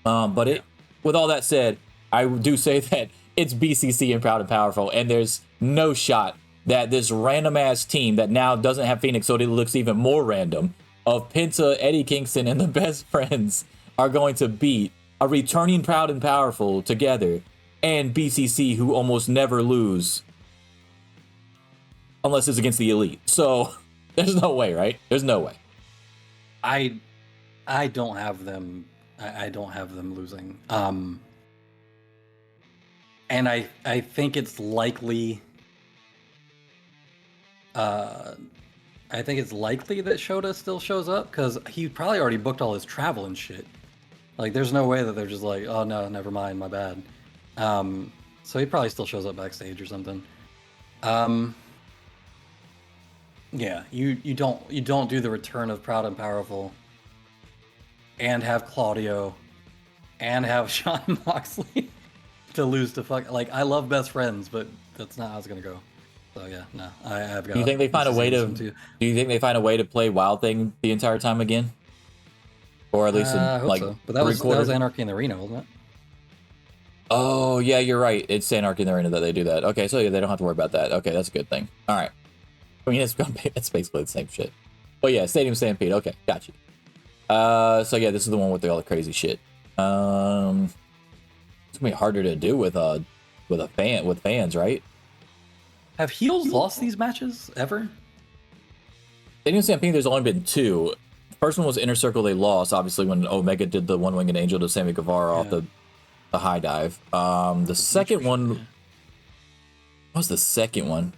With all that said, I do say that it's BCC and Proud and Powerful, and there's no shot that this random-ass team that now doesn't have Phoenix, so it looks even more random, of Penta, Eddie Kingston, and the Best Friends are going to beat a returning Proud and Powerful together, and BCC, who almost never lose, unless it's against the Elite. So there's no way, right? There's no way. I don't have them. I don't have them losing. And I think it's likely. I think it's likely that Shota still shows up because he probably already booked all his travel and shit. Like, there's no way that they're just like, oh no, never mind, my bad. So he probably still shows up backstage or something. Yeah, you don't do the return of Proud and Powerful, and have Claudio, and have Shawn Moxley to lose to fuck. Like, I love Best Friends, but that's not how it's gonna go. So yeah, no, I've got. Do you think they find a way to? Do you think they find a way to play Wild Thing the entire time again, or at least in, I hope like so. But that was Anarchy in the Arena, wasn't it? Oh yeah, you're right. It's Anarchy in the Arena that they do that. Okay, so yeah, they don't have to worry about that. Okay, that's a good thing. All right. I mean, it's basically the same shit. But yeah, Stadium Stampede. Okay, got you. So yeah, this is the one with all the crazy shit. It's gonna be harder to do with fans, right? Have heels lost these matches ever? Stadium Stampede, there's only been two. The first one was Inner Circle. They lost, obviously, when Omega did the One-Winged Angel to Sammy Guevara off the high dive. The second one. What was the second one?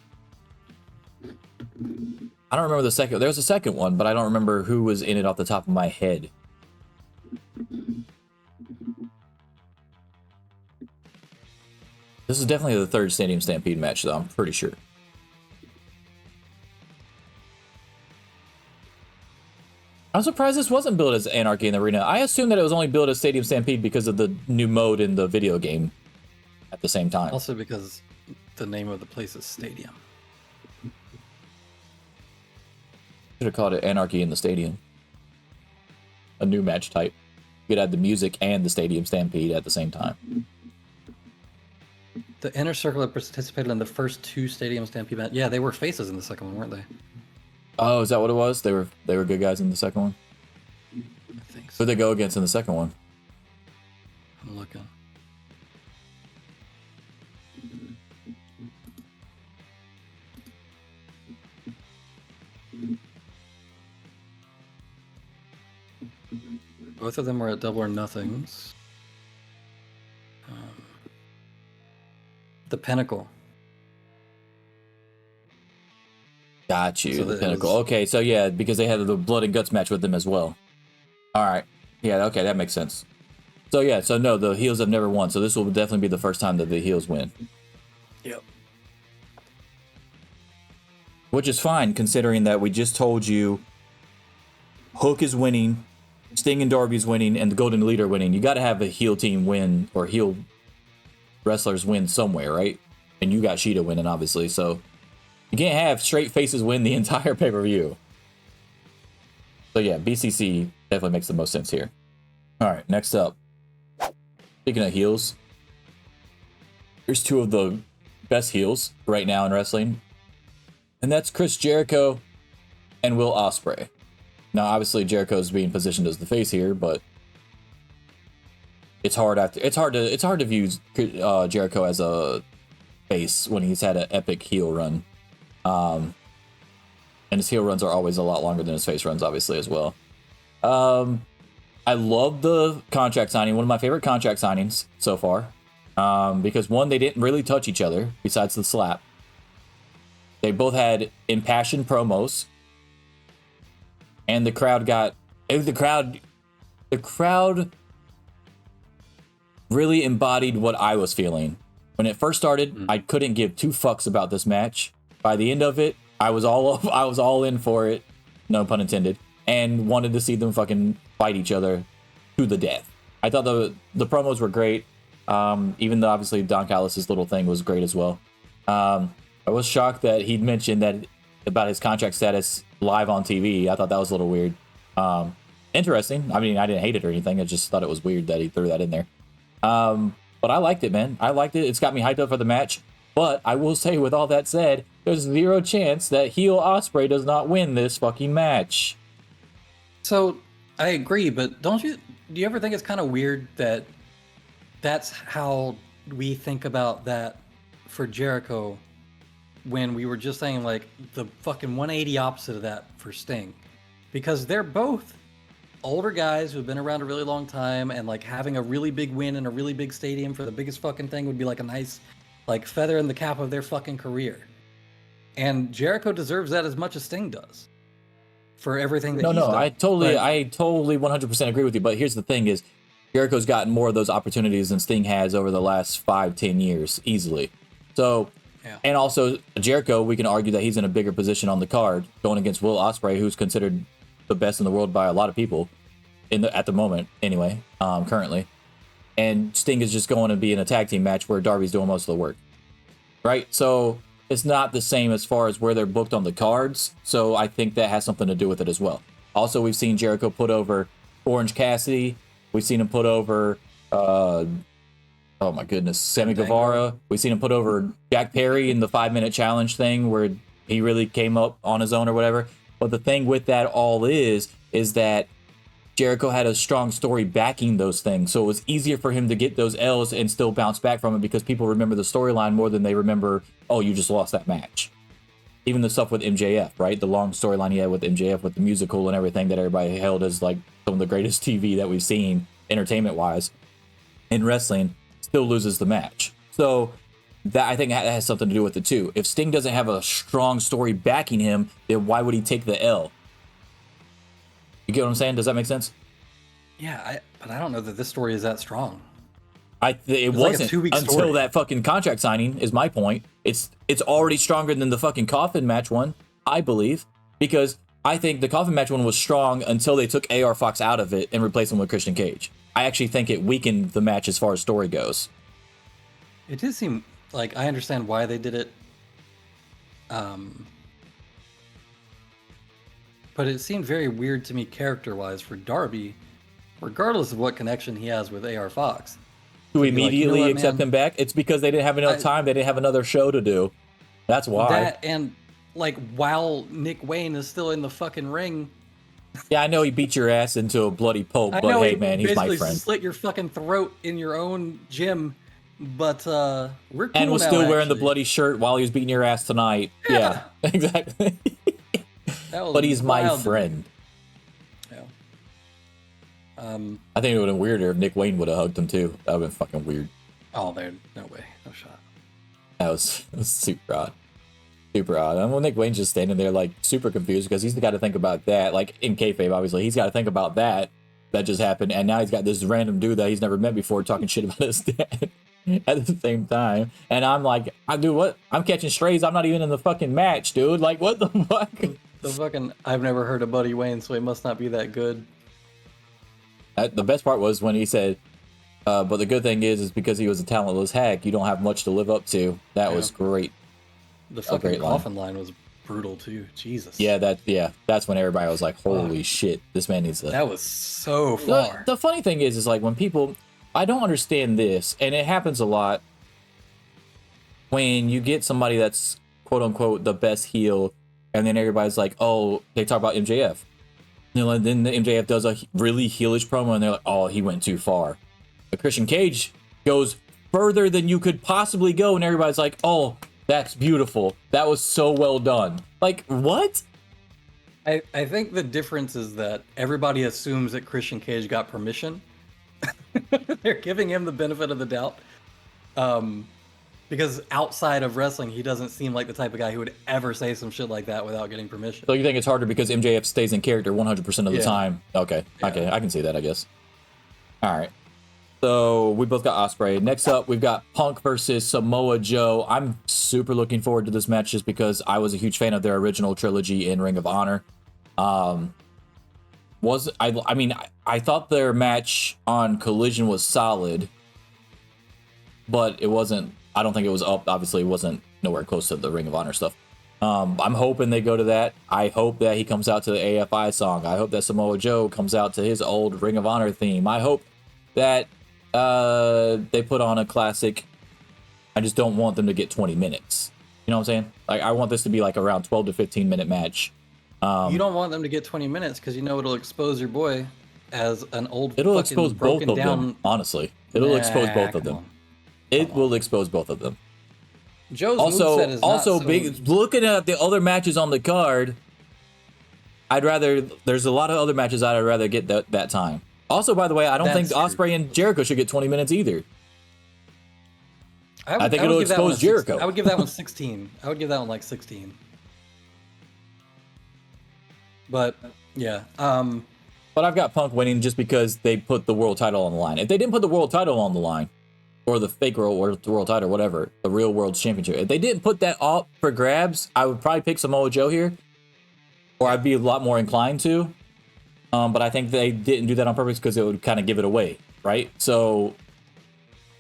I don't remember the second. There was a second one, but I don't remember who was in it off the top of my head. This is definitely the third Stadium Stampede match, though, I'm pretty sure. I'm surprised this wasn't billed as Anarchy in the Arena. I assumed that it was only billed as Stadium Stampede because of the new mode in the video game at the same time. Also because the name of the place is Stadium. Should have called it Anarchy in the Stadium. A new match type. You could add the music and the Stadium Stampede at the same time. The Inner Circle that participated in the first two Stadium Stampede matches. Yeah, they were faces in the second one, weren't they? Oh, is that what it was? They were good guys in the second one? I think so. Who'd they go against in the second one? I'm looking. Both of them were at Double or Nothings. The Pinnacle. Got you. So the Pinnacle. Okay, so yeah, because they had the Blood and Guts match with them as well. All right. Yeah, okay, that makes sense. So yeah, so no, the heels have never won. So this will definitely be the first time that the heels win. Yep. which is fine considering that we just told you Hook is winning, Sting and Darby is winning, and the Golden Elite are winning. You got to have a heel team win or heel wrestlers win somewhere, right? And you got Sheeta winning, obviously. So you can't have straight faces win the entire pay-per-view. So yeah, BCC definitely makes the most sense here. All right, next up. Speaking of heels, here's two of the best heels right now in wrestling. And that's Chris Jericho and Will Ospreay. Now, obviously, Jericho's being positioned as the face here, but it's hard to view Jericho as a face when he's had an epic heel run. And his heel runs are always a lot longer than his face runs, obviously, as well. I love the contract signing. One of my favorite contract signings so far. Because one, they didn't really touch each other besides the slap. They both had impassioned promos. And the crowd really embodied what I was feeling. When it first started, I couldn't give two fucks about this match. By the end of it, I was all in for it, no pun intended, and wanted to see them fucking fight each other to the death. I thought the promos were great, even though obviously Don Callis' little thing was great as well. I was shocked that he'd mentioned that about his contract status live on TV. I thought that was a little weird. Interesting. I mean, I didn't hate it or anything. I just thought it was weird that he threw that in there. But I liked it, man. I liked it. It's got me hyped up for the match. But I will say, with all that said, there's zero chance that heel Ospreay does not win this fucking match. So I agree, but do you ever think it's kind of weird that that's how we think about that for Jericho when we were just saying like the fucking 180 opposite of that for Sting? Because they're both older guys who've been around a really long time, and like having a really big win in a really big stadium for the biggest fucking thing would be like a nice like feather in the cap of their fucking career. And Jericho deserves that as much as Sting does for everything that he's done. I totally 100% agree with you. But here's the thing is, Jericho's gotten more of those opportunities than Sting has over the last 5-10 years, easily. So, yeah. And also Jericho, we can argue that he's in a bigger position on the card going against Will Ospreay, who's considered the best in the world by a lot of people at the moment, anyway, currently. And Sting is just going to be in a tag team match where Darby's doing most of the work, right? So it's not the same as far as where they're booked on the cards. So I think that has something to do with it as well. Also, we've seen Jericho put over Orange Cassidy. We've seen him put over, oh my goodness, Sammy Guevara. We've seen him put over Jack Perry in the 5-minute challenge thing where he really came up on his own or whatever. But the thing with that all is that Jericho had a strong story backing those things. So it was easier for him to get those L's and still bounce back from it because people remember the storyline more than they remember, oh, you just lost that match. Even the stuff with MJF, right? The long storyline he had with MJF with the musical and everything that everybody held as like some of the greatest TV that we've seen entertainment-wise in wrestling, still loses the match. So that, I think, that has something to do with it too. If Sting doesn't have a strong story backing him, then why would he take the L? You get what I'm saying? Does that make sense? Yeah, but I don't know that this story is that strong. It wasn't like until that fucking contract signing, is my point. It's already stronger than the fucking coffin match one, I believe, because I think the coffin match one was strong until they took AR Fox out of it and replaced him with Christian Cage. I actually think it weakened the match as far as story goes. It did seem like I understand why they did it. But it seemed very weird to me character-wise for Darby, regardless of what connection he has with AR Fox. To immediately accept him back? It's because they didn't have enough time. They didn't have another show to do. That's why. That, and like while Nick Wayne is still in the fucking ring. Yeah, I know he beat your ass into a bloody pulp, but hey, man, he's my friend. Slit your fucking throat in your own gym, but we're cool and was now, still wearing the bloody shirt while he was beating your ass tonight. Yeah exactly. But he's my friend. Yeah. I think it would have been weirder if Nick Wayne would have hugged him too. That would have been fucking weird. Oh, there, no way, no shot. That was super odd. Super odd. And when Nick Wayne's just standing there like super confused because he's got to think about that. Like in kayfabe, obviously, he's got to think about that just happened, and now he's got this random dude that he's never met before talking shit about his dad. at the same time. And I'm like, I do what? I'm catching strays. I'm not even in the fucking match, dude. Like, what the fuck? The fucking I've never heard of Buddy Wayne, so he must not be that good. The best part was when he said, but the good thing is because he was a talentless hack, you don't have much to live up to. That was great. The fucking coffin line was brutal too. Jesus. Yeah, that's when everybody was like, holy shit, this man needs to. That was so far. The funny thing is like when people, I don't understand this, and it happens a lot when you get somebody that's quote unquote the best heel, and then everybody's like, oh, they talk about MJF. You know, and then the MJF does a really heelish promo, and they're like, oh, he went too far. But Christian Cage goes further than you could possibly go, and everybody's like, oh, that's beautiful. That was so well done. Like, what? I think the difference is that everybody assumes that Christian Cage got permission. They're giving him the benefit of the doubt. Because outside of wrestling, he doesn't seem like the type of guy who would ever say some shit like that without getting permission. So you think it's harder because MJF stays in character 100% of the time? Okay, okay, I can see that, I guess. All right. So we both got Ospreay. Next up, we've got Punk versus Samoa Joe. I'm super looking forward to this match just because I was a huge fan of their original trilogy in Ring of Honor. I thought their match on Collision was solid, but it wasn't. I don't think it was up. Obviously, it wasn't nowhere close to the Ring of Honor stuff. I'm hoping they go to that. I hope that he comes out to the AFI song. I hope that Samoa Joe comes out to his old Ring of Honor theme. I hope that they put on a classic. I just don't want them to get 20 minutes. You know what I'm saying? Like, I want this to be like around 12 to 15 minute match. You don't want them to get 20 minutes because you know it'll expose your boy as an old. It'll expose both of them. Honestly, it'll expose both of them. It will expose both of them. Joe's moveset is also not big. so... Looking at the other matches on the card, there's a lot of other matches I'd rather get that time. Also, by the way, I don't think Ospreay and Jericho should get 20 minutes either. I think it'll expose Jericho. I would give that one 16. I would give that one like 16. But yeah. But I've got Punk winning just because they put the world title on the line. If they didn't put the world title on the line, or the fake world title, whatever, the real world championship, if they didn't put that up for grabs, I would probably pick Samoa Joe here, or I'd be a lot more inclined to. But I think they didn't do that on purpose because it would kind of give it away, right? So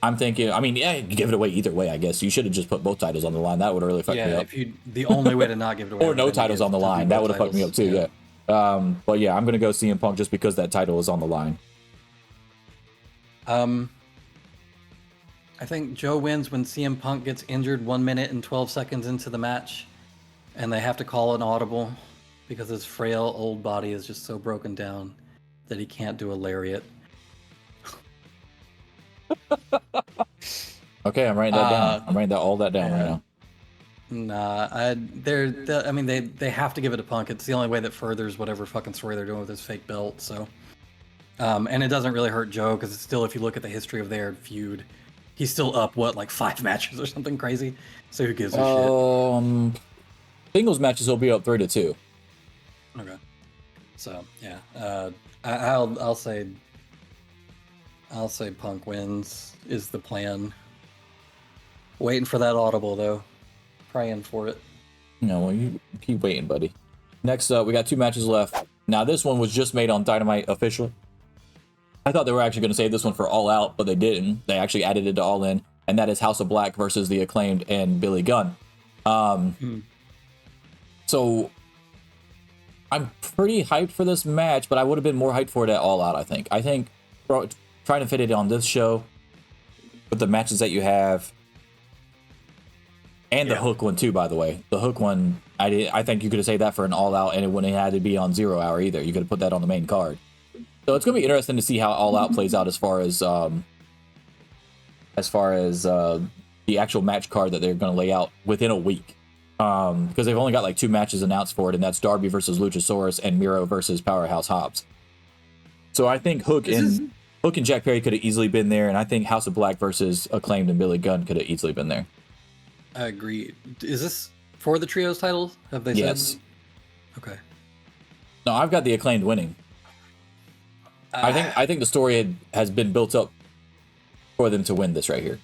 I'm thinking, I mean, yeah, you give it away either way, I guess. You should have just put both titles on the line. That would have really fucked me up. The only way to not give it away. Or no titles on the line. That would have fucked me up too, yeah. But yeah, I'm going to go CM Punk just because that title is on the line. I think Joe wins when CM Punk gets injured 1 minute and 12 seconds into the match, and they have to call an audible because his frail old body is just so broken down that he can't do a lariat. Okay, I'm writing that down. I'm writing all that down right now. Nah, they have to give it to Punk. It's the only way that furthers whatever fucking story they're doing with his fake belt. So, and it doesn't really hurt Joe because it's still, if you look at the history of their feud, he's still up like 5 matches or something crazy. So who gives a shit? Singles matches will be up 3-2. Okay. So yeah, I'll say Punk wins is the plan. Waiting for that audible though. Praying for it. No, well, you keep waiting, buddy. Next up, we got 2 matches left. Now, this one was just made on Dynamite official. I thought they were actually going to save this one for All Out, but they didn't. They actually added it to All In, and that is House of Black versus The Acclaimed and Billy Gunn. So, I'm pretty hyped for this match, but I would have been more hyped for it at All Out, I think. I think trying to fit it on this show with the matches that you have, and the Hook one too, by the way. The Hook one, I think you could have saved that for an All Out, and it wouldn't have had to be on 0 Hour either. You could have put that on the main card. So it's going to be interesting to see how All Out plays out as far as the actual match card that they're going to lay out within a week. Because they've only got like 2 matches announced for it, and that's Darby versus Luchasaurus and Miro versus Powerhouse Hobbs. So I think Hook and Jack Perry could have easily been there, and I think House of Black versus Acclaimed and Billy Gunn could have easily been there. I agree. Is this for the trios titles? Have they said? Yes. Okay. No, I've got the Acclaimed winning. I think the story has been built up for them to win this right here.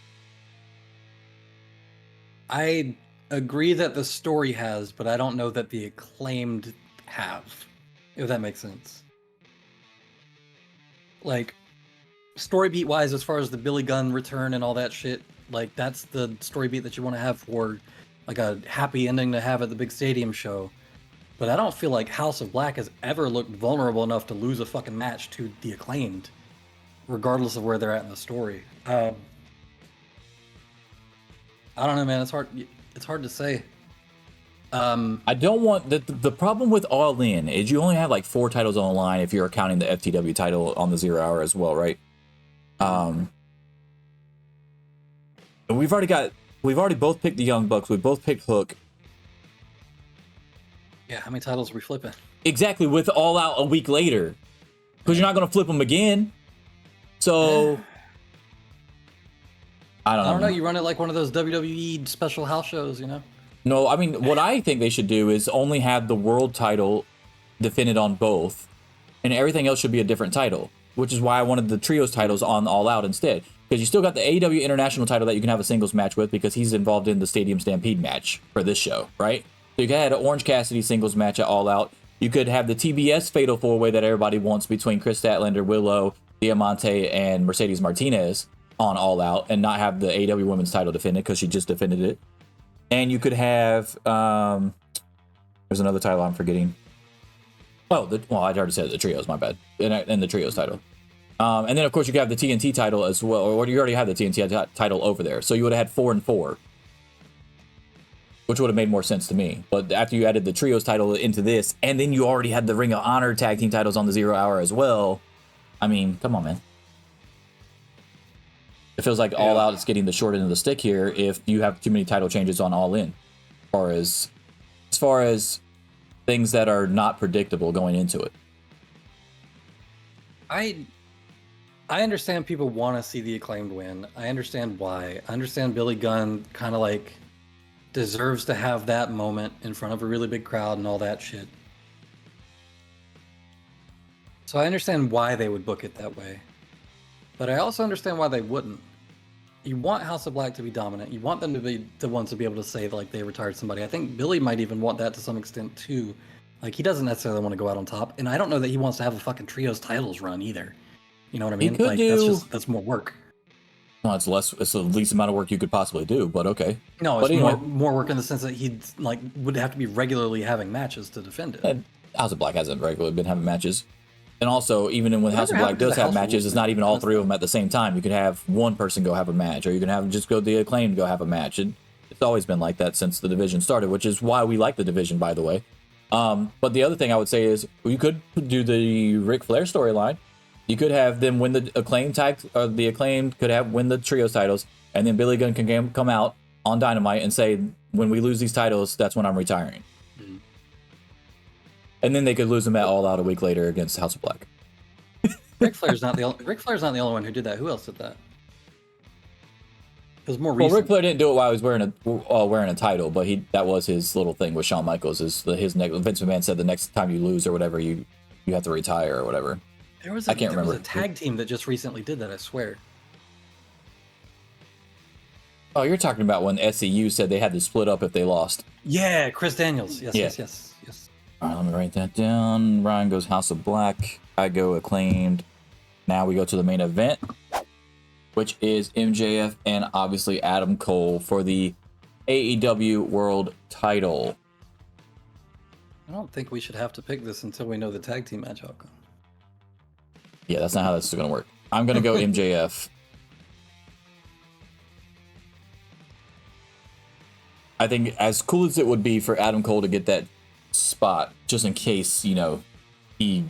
I agree that the story has, but I don't know that the Acclaimed have, if that makes sense. Like, story beat wise, as far as the Billy Gunn return and all that shit, like, that's the story beat that you want to have for, like, a happy ending to have at the big stadium show. But I don't feel like House of Black has ever looked vulnerable enough to lose a fucking match to the Acclaimed, regardless of where they're at in the story. I don't know, man. It's hard. It's hard to say. I don't want the problem with All In is you only have like 4 titles on the line if you're counting the FTW title on the 0 hour as well, right? And we've already both picked the Young Bucks. We both picked Hook. Yeah, how many titles are we flipping? Exactly, with All Out a week later, because you're not going to flip them again. So I don't know. You run it like one of those WWE special house shows, you know? No, I mean, what I think they should do is only have the world title defended on both, and everything else should be a different title, which is why I wanted the trios titles on All Out instead. Because you still got the AEW International title that you can have a singles match with because he's involved in the Stadium Stampede match for this show, right? So you could have an Orange Cassidy singles match at All Out. You could have the TBS Fatal 4-Way that everybody wants between Chris Statlander, Willow, Diamante, and Mercedes Martinez on All Out and not have the AEW Women's title defended because she just defended it. And you could have, there's another title I'm forgetting. Oh, I already said the trios, my bad. And the trios title. And then, of course, you could have the TNT title as well, or you already have the TNT title over there. So you would have had 4 and 4, which would have made more sense to me. But after you added the trios title into this, and then you already had the Ring of Honor tag team titles on the 0 hour as well, I mean, come on, man. It feels like All Out is getting the short end of the stick here if you have too many title changes on All In, as far as things that are not predictable going into it. I understand people want to see the Acclaimed win. I understand why. I understand Billy Gunn kind of like deserves to have that moment in front of a really big crowd and all that shit. So I understand why they would book it that way. But I also understand why they wouldn't. You want House of Black to be dominant. You want them to be the ones to be able to say like they retired somebody. I think Billy might even want that to some extent too. Like he doesn't necessarily want to go out on top. And I don't know that he wants to have a fucking trios titles run either. You know what I mean? Like that's more work. Well, it's the least amount of work you could possibly do, but okay. No, it's more work in the sense that he'd like would have to be regularly having matches to defend it. And House of Black hasn't regularly been having matches. And also, even when House of Black does have matches, it's not even all 3 of them at the same time. You could have one person go have a match, or you can have just go the Acclaimed go have a match. It's always been like that since the division started, which is why we like the division, by the way. But the other thing I would say is you could do the Ric Flair storyline. You could have them win the Acclaimed tag, or the Acclaimed could have win the trios titles, and then Billy Gunn can come out on Dynamite and say, when we lose these titles, that's when I'm retiring. Mm-hmm. And then they could lose them at All Out a week later against House of Black. Ric Flair's not the only one who did that. Who else did that? It was more recent. Well, Ric Flair didn't do it while he was wearing a title, but that was his little thing with Shawn Michaels. Vince McMahon said the next time you lose or whatever, you have to retire or whatever. There was a tag team that just recently did that, I swear. Oh, you're talking about when SCU said they had to split up if they lost. Yeah, Chris Daniels. Yes. All right, let me write that down. Ryan goes House of Black. I go Acclaimed. Now we go to the main event, which is MJF and obviously Adam Cole for the AEW World Title. I don't think we should have to pick this until we know the tag team match outcome. Yeah, that's not how this is going to work. I'm going to go MJF. I think as cool as it would be for Adam Cole to get that spot, just in case, he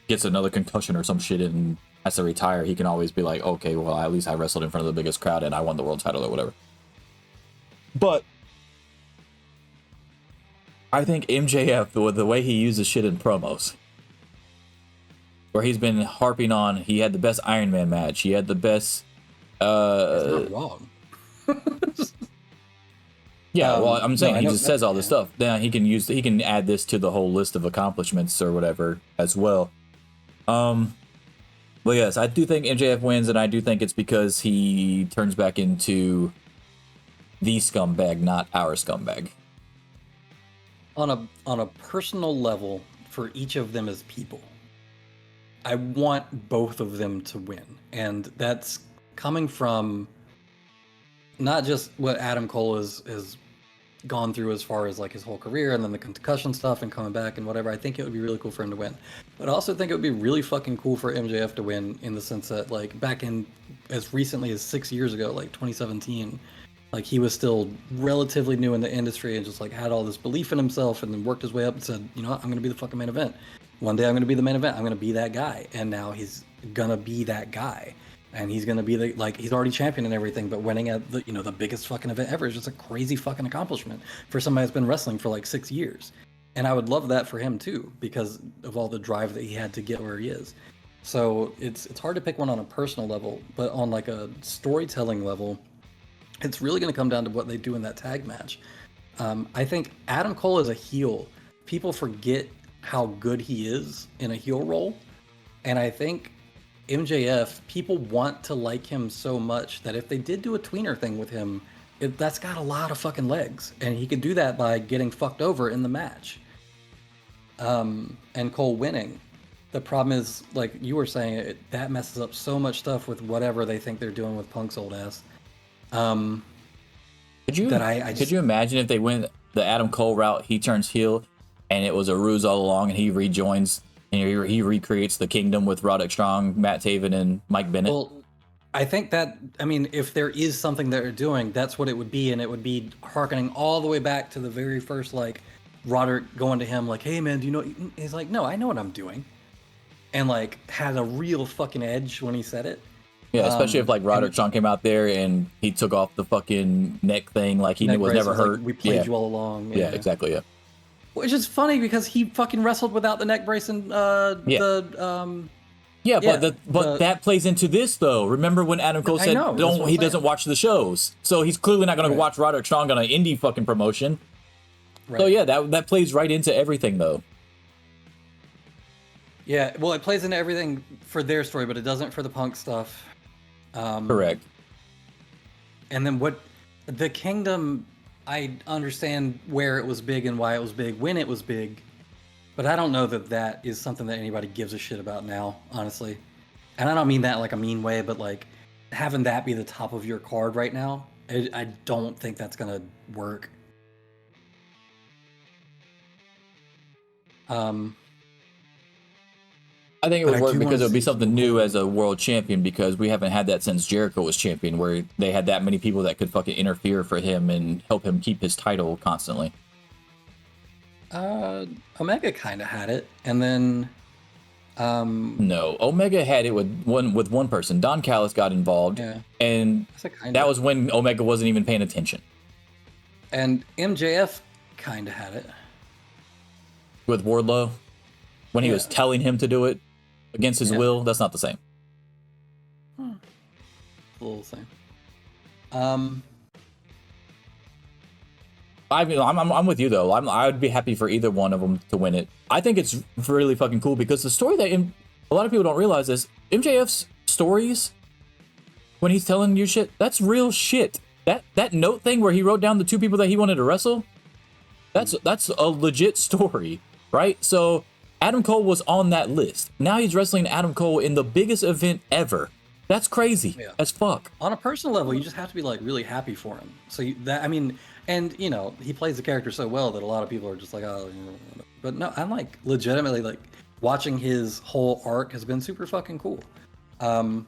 gets another concussion or some shit and has to retire, he can always be like, okay, well, at least I wrestled in front of the biggest crowd and I won the world title or whatever. But I think MJF, with the way he uses shit in promos, where he's been harping on, he had the best Iron Man match, he had the best... That's not wrong. Yeah, well, I'm saying he just says all this stuff. Then he can add this to the whole list of accomplishments or whatever as well. But yes, I do think MJF wins, and I do think it's because he turns back into the scumbag, not our scumbag. On a personal level, for each of them as people, I want both of them to win, and that's coming from not just what Adam Cole has gone through as far as like his whole career and then the concussion stuff and coming back and whatever. I think it would be really cool for him to win, but I also think it would be really fucking cool for MJF to win, in the sense that like back in as recently as 6 years ago, like 2017, like he was still relatively new in the industry and just like had all this belief in himself, and then worked his way up and said, you know what, I'm gonna be the fucking main event. One day I'm gonna be the main event. I'm gonna be that guy, and now he's gonna be that guy. And he's gonna be he's already champion and everything, but winning at the biggest fucking event ever is just a crazy fucking accomplishment for somebody that's been wrestling for like 6 years. And I would love that for him too, because of all the drive that he had to get where he is. So it's hard to pick one on a personal level, but on like a storytelling level, it's really gonna come down to what they do in that tag match. I think Adam Cole is a heel. People forget how good he is in a heel role, and I think MJF, people want to like him so much that if they did do a tweener thing with him, that's got a lot of fucking legs, and he could do that by getting fucked over in the match. And Cole winning. The problem is, like you were saying, that messes up so much stuff with whatever they think they're doing with Punk's old ass. Could you imagine if they went the Adam Cole route, he turns heel, and it was a ruse all along, and he rejoins and he recreates the Kingdom with Roderick Strong, Matt Taven, and Mike Bennett? Well, I think that, I mean, if there is something they're doing, that's what it would be, and it would be hearkening all the way back to the very first, like, Roderick going to him like, hey man, do you know? He's like, no, I know what I'm doing. And like had a real fucking edge when he said it. Yeah, especially if like Roderick Strong came out there and he took off the fucking neck thing, like he was never hurt. Like, we played you all along. Yeah, exactly. Yeah. Which is funny because he fucking wrestled without the neck brace and but that plays into this though. Remember when Adam Cole said he doesn't watch the shows, so he's clearly not going to watch Roderick Strong on an indie fucking promotion. Right. So yeah, that plays right into everything though. Yeah, well, it plays into everything for their story, but it doesn't for the Punk stuff. Correct. And then what the Kingdom, I understand where it was big and why it was big when it was big, but I don't know that is something that anybody gives a shit about now, honestly. And I don't mean that like a mean way, but like having that be the top of your card right now, I don't think that's gonna work. I think it would work because it would be something new as a world champion, because we haven't had that since Jericho was champion, where they had that many people that could fucking interfere for him and help him keep his title constantly. Omega kind of had it, and then no, Omega had it with one person. Don Callis got involved, and that was when Omega wasn't even paying attention. And MJF kind of had it with Wardlow when he was telling him to do it against his will. That's not the same. A little the same. I'm with you though. I would be happy for either one of them to win it. I think it's really fucking cool because the story that a lot of people don't realize is MJF's stories when he's telling you shit. That's real shit. That note thing where he wrote down the two people that he wanted to wrestle. That's a legit story, right? So Adam Cole was on that list. Now he's wrestling Adam Cole in the biggest event ever. That's crazy as fuck. On a personal level, you just have to be like really happy for him. So and you know, he plays the character so well that a lot of people are just like, oh, but no, I'm like legitimately like watching his whole arc has been super fucking cool. That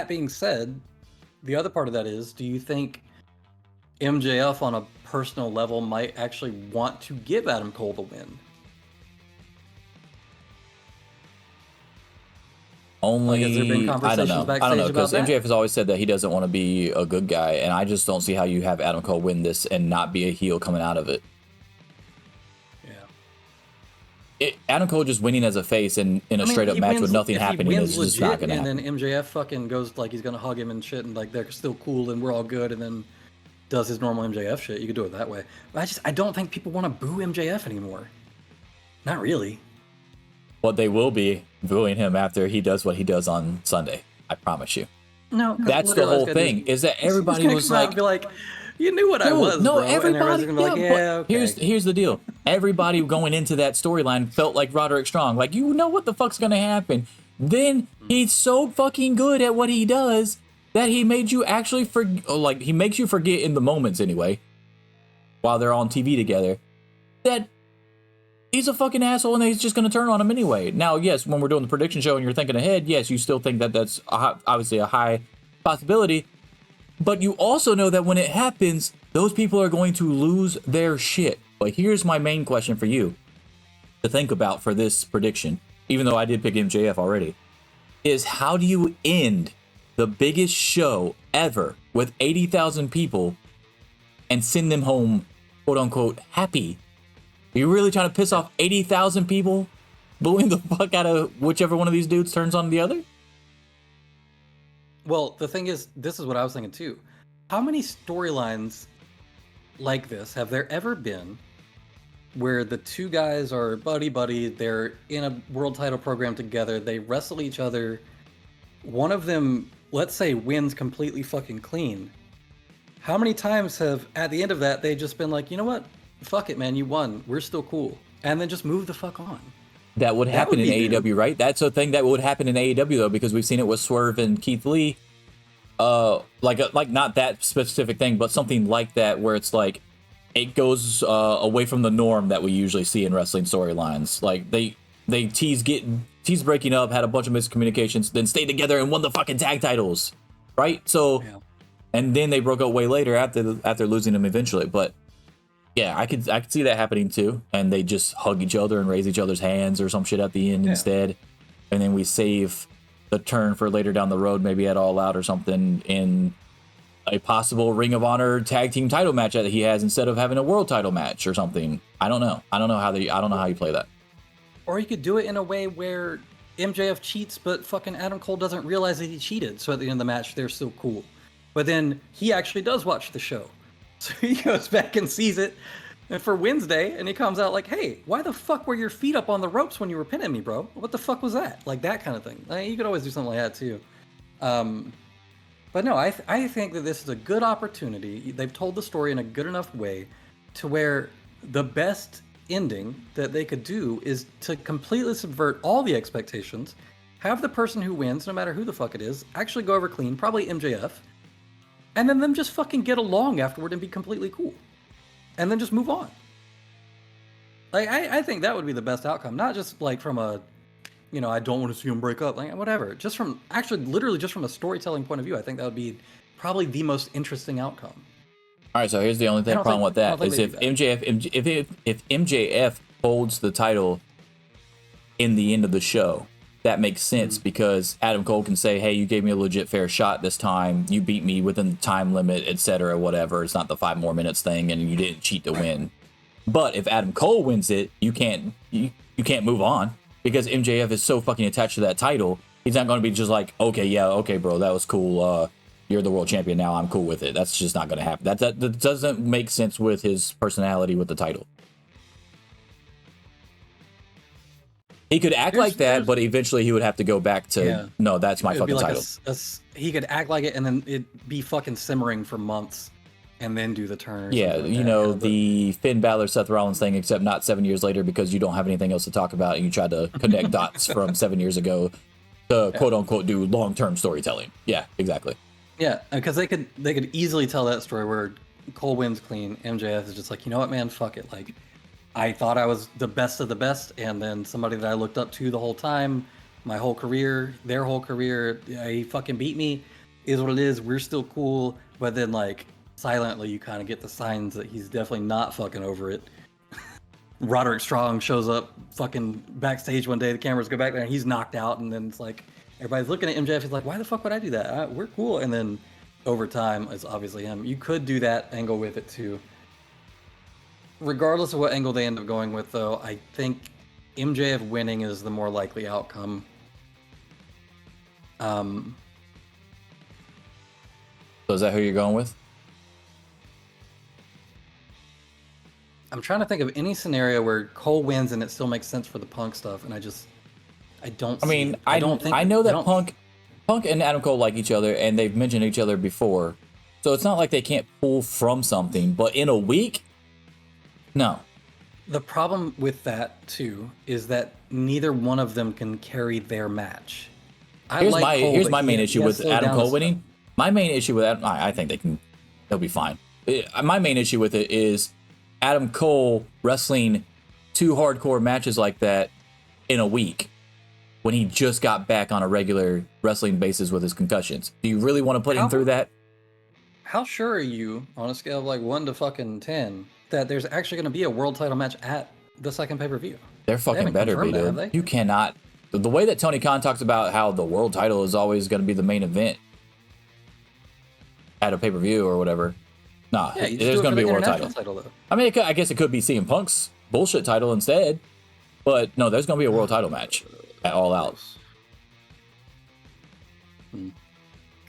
being said, the other part of that is, do you think MJF on a personal level might actually want to give Adam Cole the win? Only, has there been conversations I don't know, because MJF has always said that he doesn't want to be a good guy, and I just don't see how you have Adam Cole win this and not be a heel coming out of it. Adam Cole just winning as a face in a straight up match with nothing happening is just not gonna happen. And then MJF fucking goes like he's gonna hug him and shit, and like they're still cool and we're all good, and then does his normal MJF shit. You could do it that way. But I don't think people want to boo MJF anymore. Not really. Well, they will be booing him after he does what he does on Sunday. I promise you. No, 'cause That's the literally whole it's gonna thing. do Is that he's everybody gonna was come out and like, be like, you knew what I dude, was, no, bro. And everybody's everybody. gonna be like, Yeah, but yeah, okay. here's the deal. Everybody going into that storyline felt like Roderick Strong. Like, you know what the fuck's gonna happen. Then he's so fucking good at what he does that he made you actually like he makes you forget in the moments anyway, while they're on TV together, that he's a fucking asshole and he's just going to turn on him anyway. Now, yes, when we're doing the prediction show and you're thinking ahead, yes, you still think that that's obviously a high possibility. But you also know that when it happens, those people are going to lose their shit. Like, here's my main question for you to think about for this prediction, even though I did pick MJF already, is how do you end the biggest show ever with 80,000 people and send them home, quote unquote, happy? Are you really trying to piss off 80,000 people, booing the fuck out of whichever one of these dudes turns on the other? Well, the thing is, this is what I was thinking too. How many storylines like this have there ever been where the two guys are buddy-buddy, they're in a world title program together, they wrestle each other, one of them, let's say, wins completely fucking clean. How many times have, at the end of that, they just been like, you know what? Fuck it, man, you won. We're still cool. And then just move the fuck on. That would happen in AEW, right? That's a thing that would happen in AEW, though, because we've seen it with Swerve and Keith Lee. Like not that specific thing, but something like that, where it's like it goes away from the norm that we usually see in wrestling storylines. Like they tease breaking up, had a bunch of miscommunications, then stayed together and won the fucking tag titles, right? So, yeah. And then they broke up way later after losing them eventually, but. Yeah, I could see that happening too, and they just hug each other and raise each other's hands or some shit at the end instead, and then we save the turn for later down the road, maybe at All Out or something, in a possible Ring of Honor tag team title match that he has instead of having a world title match or something. I don't know how you play that. Or you could do it in a way where MJF cheats, but fucking Adam Cole doesn't realize that he cheated, so at the end of the match they're still cool. But then he actually does watch the show. So he goes back and sees it for Wednesday, and he comes out like, hey, why the fuck were your feet up on the ropes when you were pinning me, bro? What the fuck was that? Like, that kind of thing. Like, you could always do something like that, too. But no, I think that this is a good opportunity. They've told the story in a good enough way to where the best ending that they could do is to completely subvert all the expectations, have the person who wins, no matter who the fuck it is, actually go over clean, probably MJF, and then them just fucking get along afterward and be completely cool. And then just move on. Like, I think that would be the best outcome. Not just like from a, I don't want to see them break up. Like, whatever. Just from, actually, literally just from a storytelling point of view, I think that would be probably the most interesting outcome. All right, so here's the only problem with that is if MJF holds the title in the end of the show, that makes sense because Adam Cole can say, hey, you gave me a legit fair shot this time. You beat me within the time limit, etc., whatever. It's not the 5 more minutes thing, and you didn't cheat to win. But if Adam Cole wins it, you can't move on because MJF is so fucking attached to that title. He's not going to be just like, okay, bro, that was cool. You're the world champion now. I'm cool with it. That's just not going to happen. That doesn't make sense with his personality with the title. He could act like that, but eventually he would have to go back to, no, that's my fucking title. He could act like it and then it'd be fucking simmering for months and then do the turn. Yeah, the Finn Balor, Seth Rollins thing, except not 7 years later because you don't have anything else to talk about and you tried to connect dots from 7 years ago to quote unquote do long-term storytelling. Yeah, exactly. Yeah, because they could easily tell that story where Cole wins clean. MJF is just like, you know what, man, fuck it. Like, I thought I was the best of the best, and then somebody that I looked up to the whole time, my whole career, their whole career, he fucking beat me. Is what it is. We're still cool, but then like silently, you kind of get the signs that he's definitely not fucking over it. Roderick Strong shows up fucking backstage one day. The cameras go back there, and he's knocked out, and then it's like everybody's looking at MJF. He's like, "Why the fuck would I do that? We're cool." And then over time, it's obviously him. You could do that angle with it too. Regardless of what angle they end up going with, though, I think MJF winning is the more likely outcome. So is that who you're going with? I'm trying to think of any scenario where Cole wins and it still makes sense for the Punk stuff, and I don't. I mean, I know that Punk Punk and Adam Cole like each other, and they've mentioned each other before. So it's not like they can't pull from something. But in a week, no. The problem with that too is that neither one of them can carry their match. Here's my main issue with Adam Cole winning. My main issue with Adam, I think they'll be fine. My main issue with it is Adam Cole wrestling 2 hardcore matches like that in a week when he just got back on a regular wrestling basis with his concussions. Do you really want to put him through that? How sure are you, on a scale of like 1 to fucking 10, that there's actually going to be a world title match at the second pay-per-view? They're fucking better, dude. You cannot. The way that Tony Khan talks about how the world title is always going to be the main event at a pay-per-view or whatever. Nah, there's going to be a world title though. I mean, I guess it could be CM Punk's bullshit title instead. But no, there's going to be a world title match at All Out.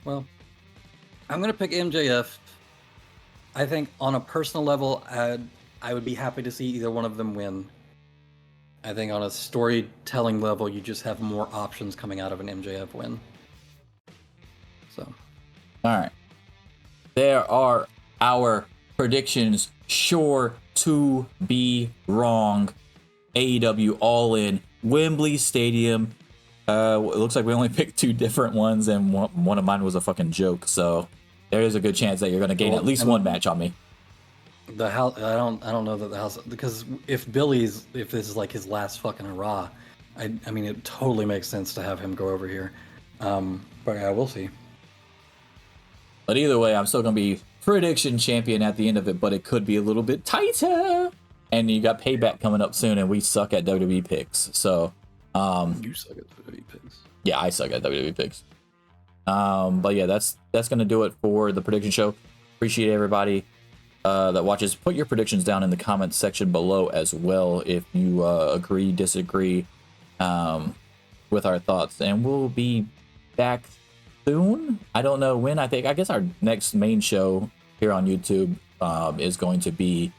Well, I'm going to pick MJF. I think on a personal level, I would be happy to see either one of them win. I think on a storytelling level, you just have more options coming out of an MJF win. So, all right. There are our predictions, sure to be wrong. AEW All In, Wembley Stadium. It looks like we only picked 2 different ones, and one of mine was a fucking joke. So there is a good chance that you're going to gain at least one match on me. The house, I don't know that the house, because if this is like his last fucking hurrah, I mean, it totally makes sense to have him go over here. But yeah, we'll see. But either way, I'm still going to be prediction champion at the end of it, but it could be a little bit tighter. And you got Payback coming up soon, and we suck at WWE picks. So, you suck at WWE picks. Yeah, I suck at WWE picks. But yeah, that's going to do it for the prediction show. Appreciate everybody that watches. Put your predictions down in the comments section below as well if you agree, disagree with our thoughts. And we'll be back soon. I don't know when. I guess our next main show here on YouTube is going to be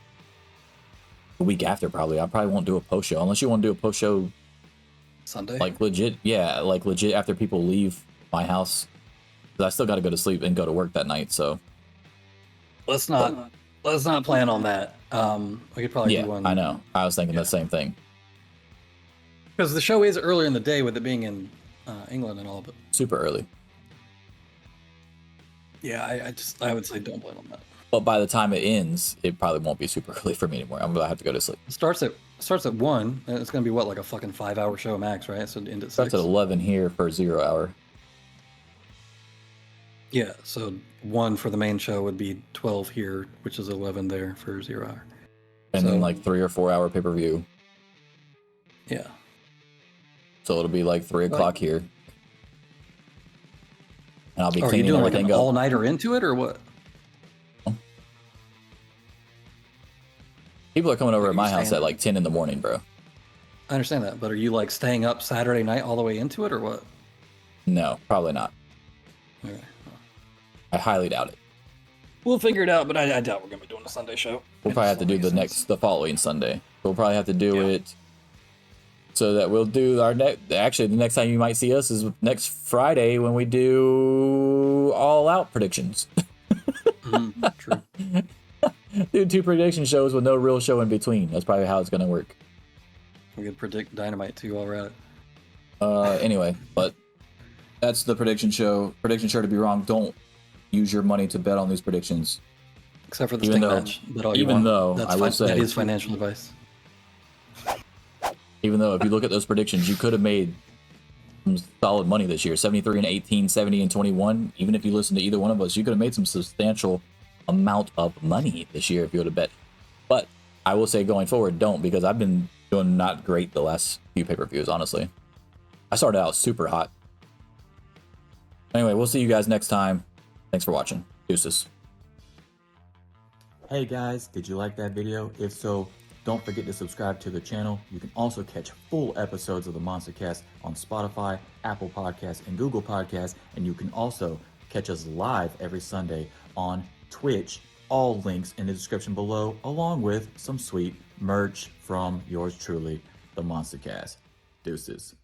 the week after, probably. I probably won't do a post show unless you want to do a post show Sunday. Like legit after people leave my house. 'Cause I still got to go to sleep and go to work that night. So let's not plan on that. We could probably do one. I know. I was thinking the same thing. Because the show is earlier in the day with it being in England and all, but super early. Yeah, I would say don't plan on that. But by the time it ends, it probably won't be super early for me anymore. I'm gonna have to go to sleep. It starts at 1, and it's gonna be what, like a fucking 5-hour show max, right? So it ends at 6. Starts at 11 here for 0 hour. Yeah, so 1 for the main show would be 12 here, which is 11 there for 0 hour. And then like 3 or 4 hour pay-per-view. Yeah. So it'll be like 3 o'clock here. And I'll be Are you cleaning doing like everything an up. all-nighter into it, or what? People are coming over at my house at like 10 in the morning, bro. I understand that, but are you like staying up Saturday night all the way into it, or what? No, probably not. Okay. I highly doubt it. We'll figure it out, but I doubt we're gonna be doing a Sunday show. We'll probably have to do the following Sunday. We'll probably have to do it so that we'll do our actually the next time you might see us is next Friday when we do All Out predictions. True. Do 2 prediction shows with no real show in between. That's probably how it's gonna work. We could predict Dynamite too while we're at it. Anyway, but that's the prediction show. Prediction sure to be wrong. Don't use your money to bet on these predictions. Except for the Sting match. Bet all you even want. though That's I will say that is financial advice. Even though if you look at those predictions, you could have made some solid money this year. 73 and 18, 70 and 21. Even if you listen to either one of us, you could have made some substantial amount of money this year if you would have bet. But I will say going forward, don't, because I've been doing not great the last few pay-per-views, honestly. I started out super hot. Anyway, we'll see you guys next time. Thanks for watching. Deuces. Hey guys, did you like that video? If so, don't forget to subscribe to the channel. You can also catch full episodes of the MonsterCast on Spotify, Apple Podcasts, and Google Podcasts. And you can also catch us live every Sunday on Twitch. All links in the description below, along with some sweet merch from yours truly, the MonsterCast. Deuces.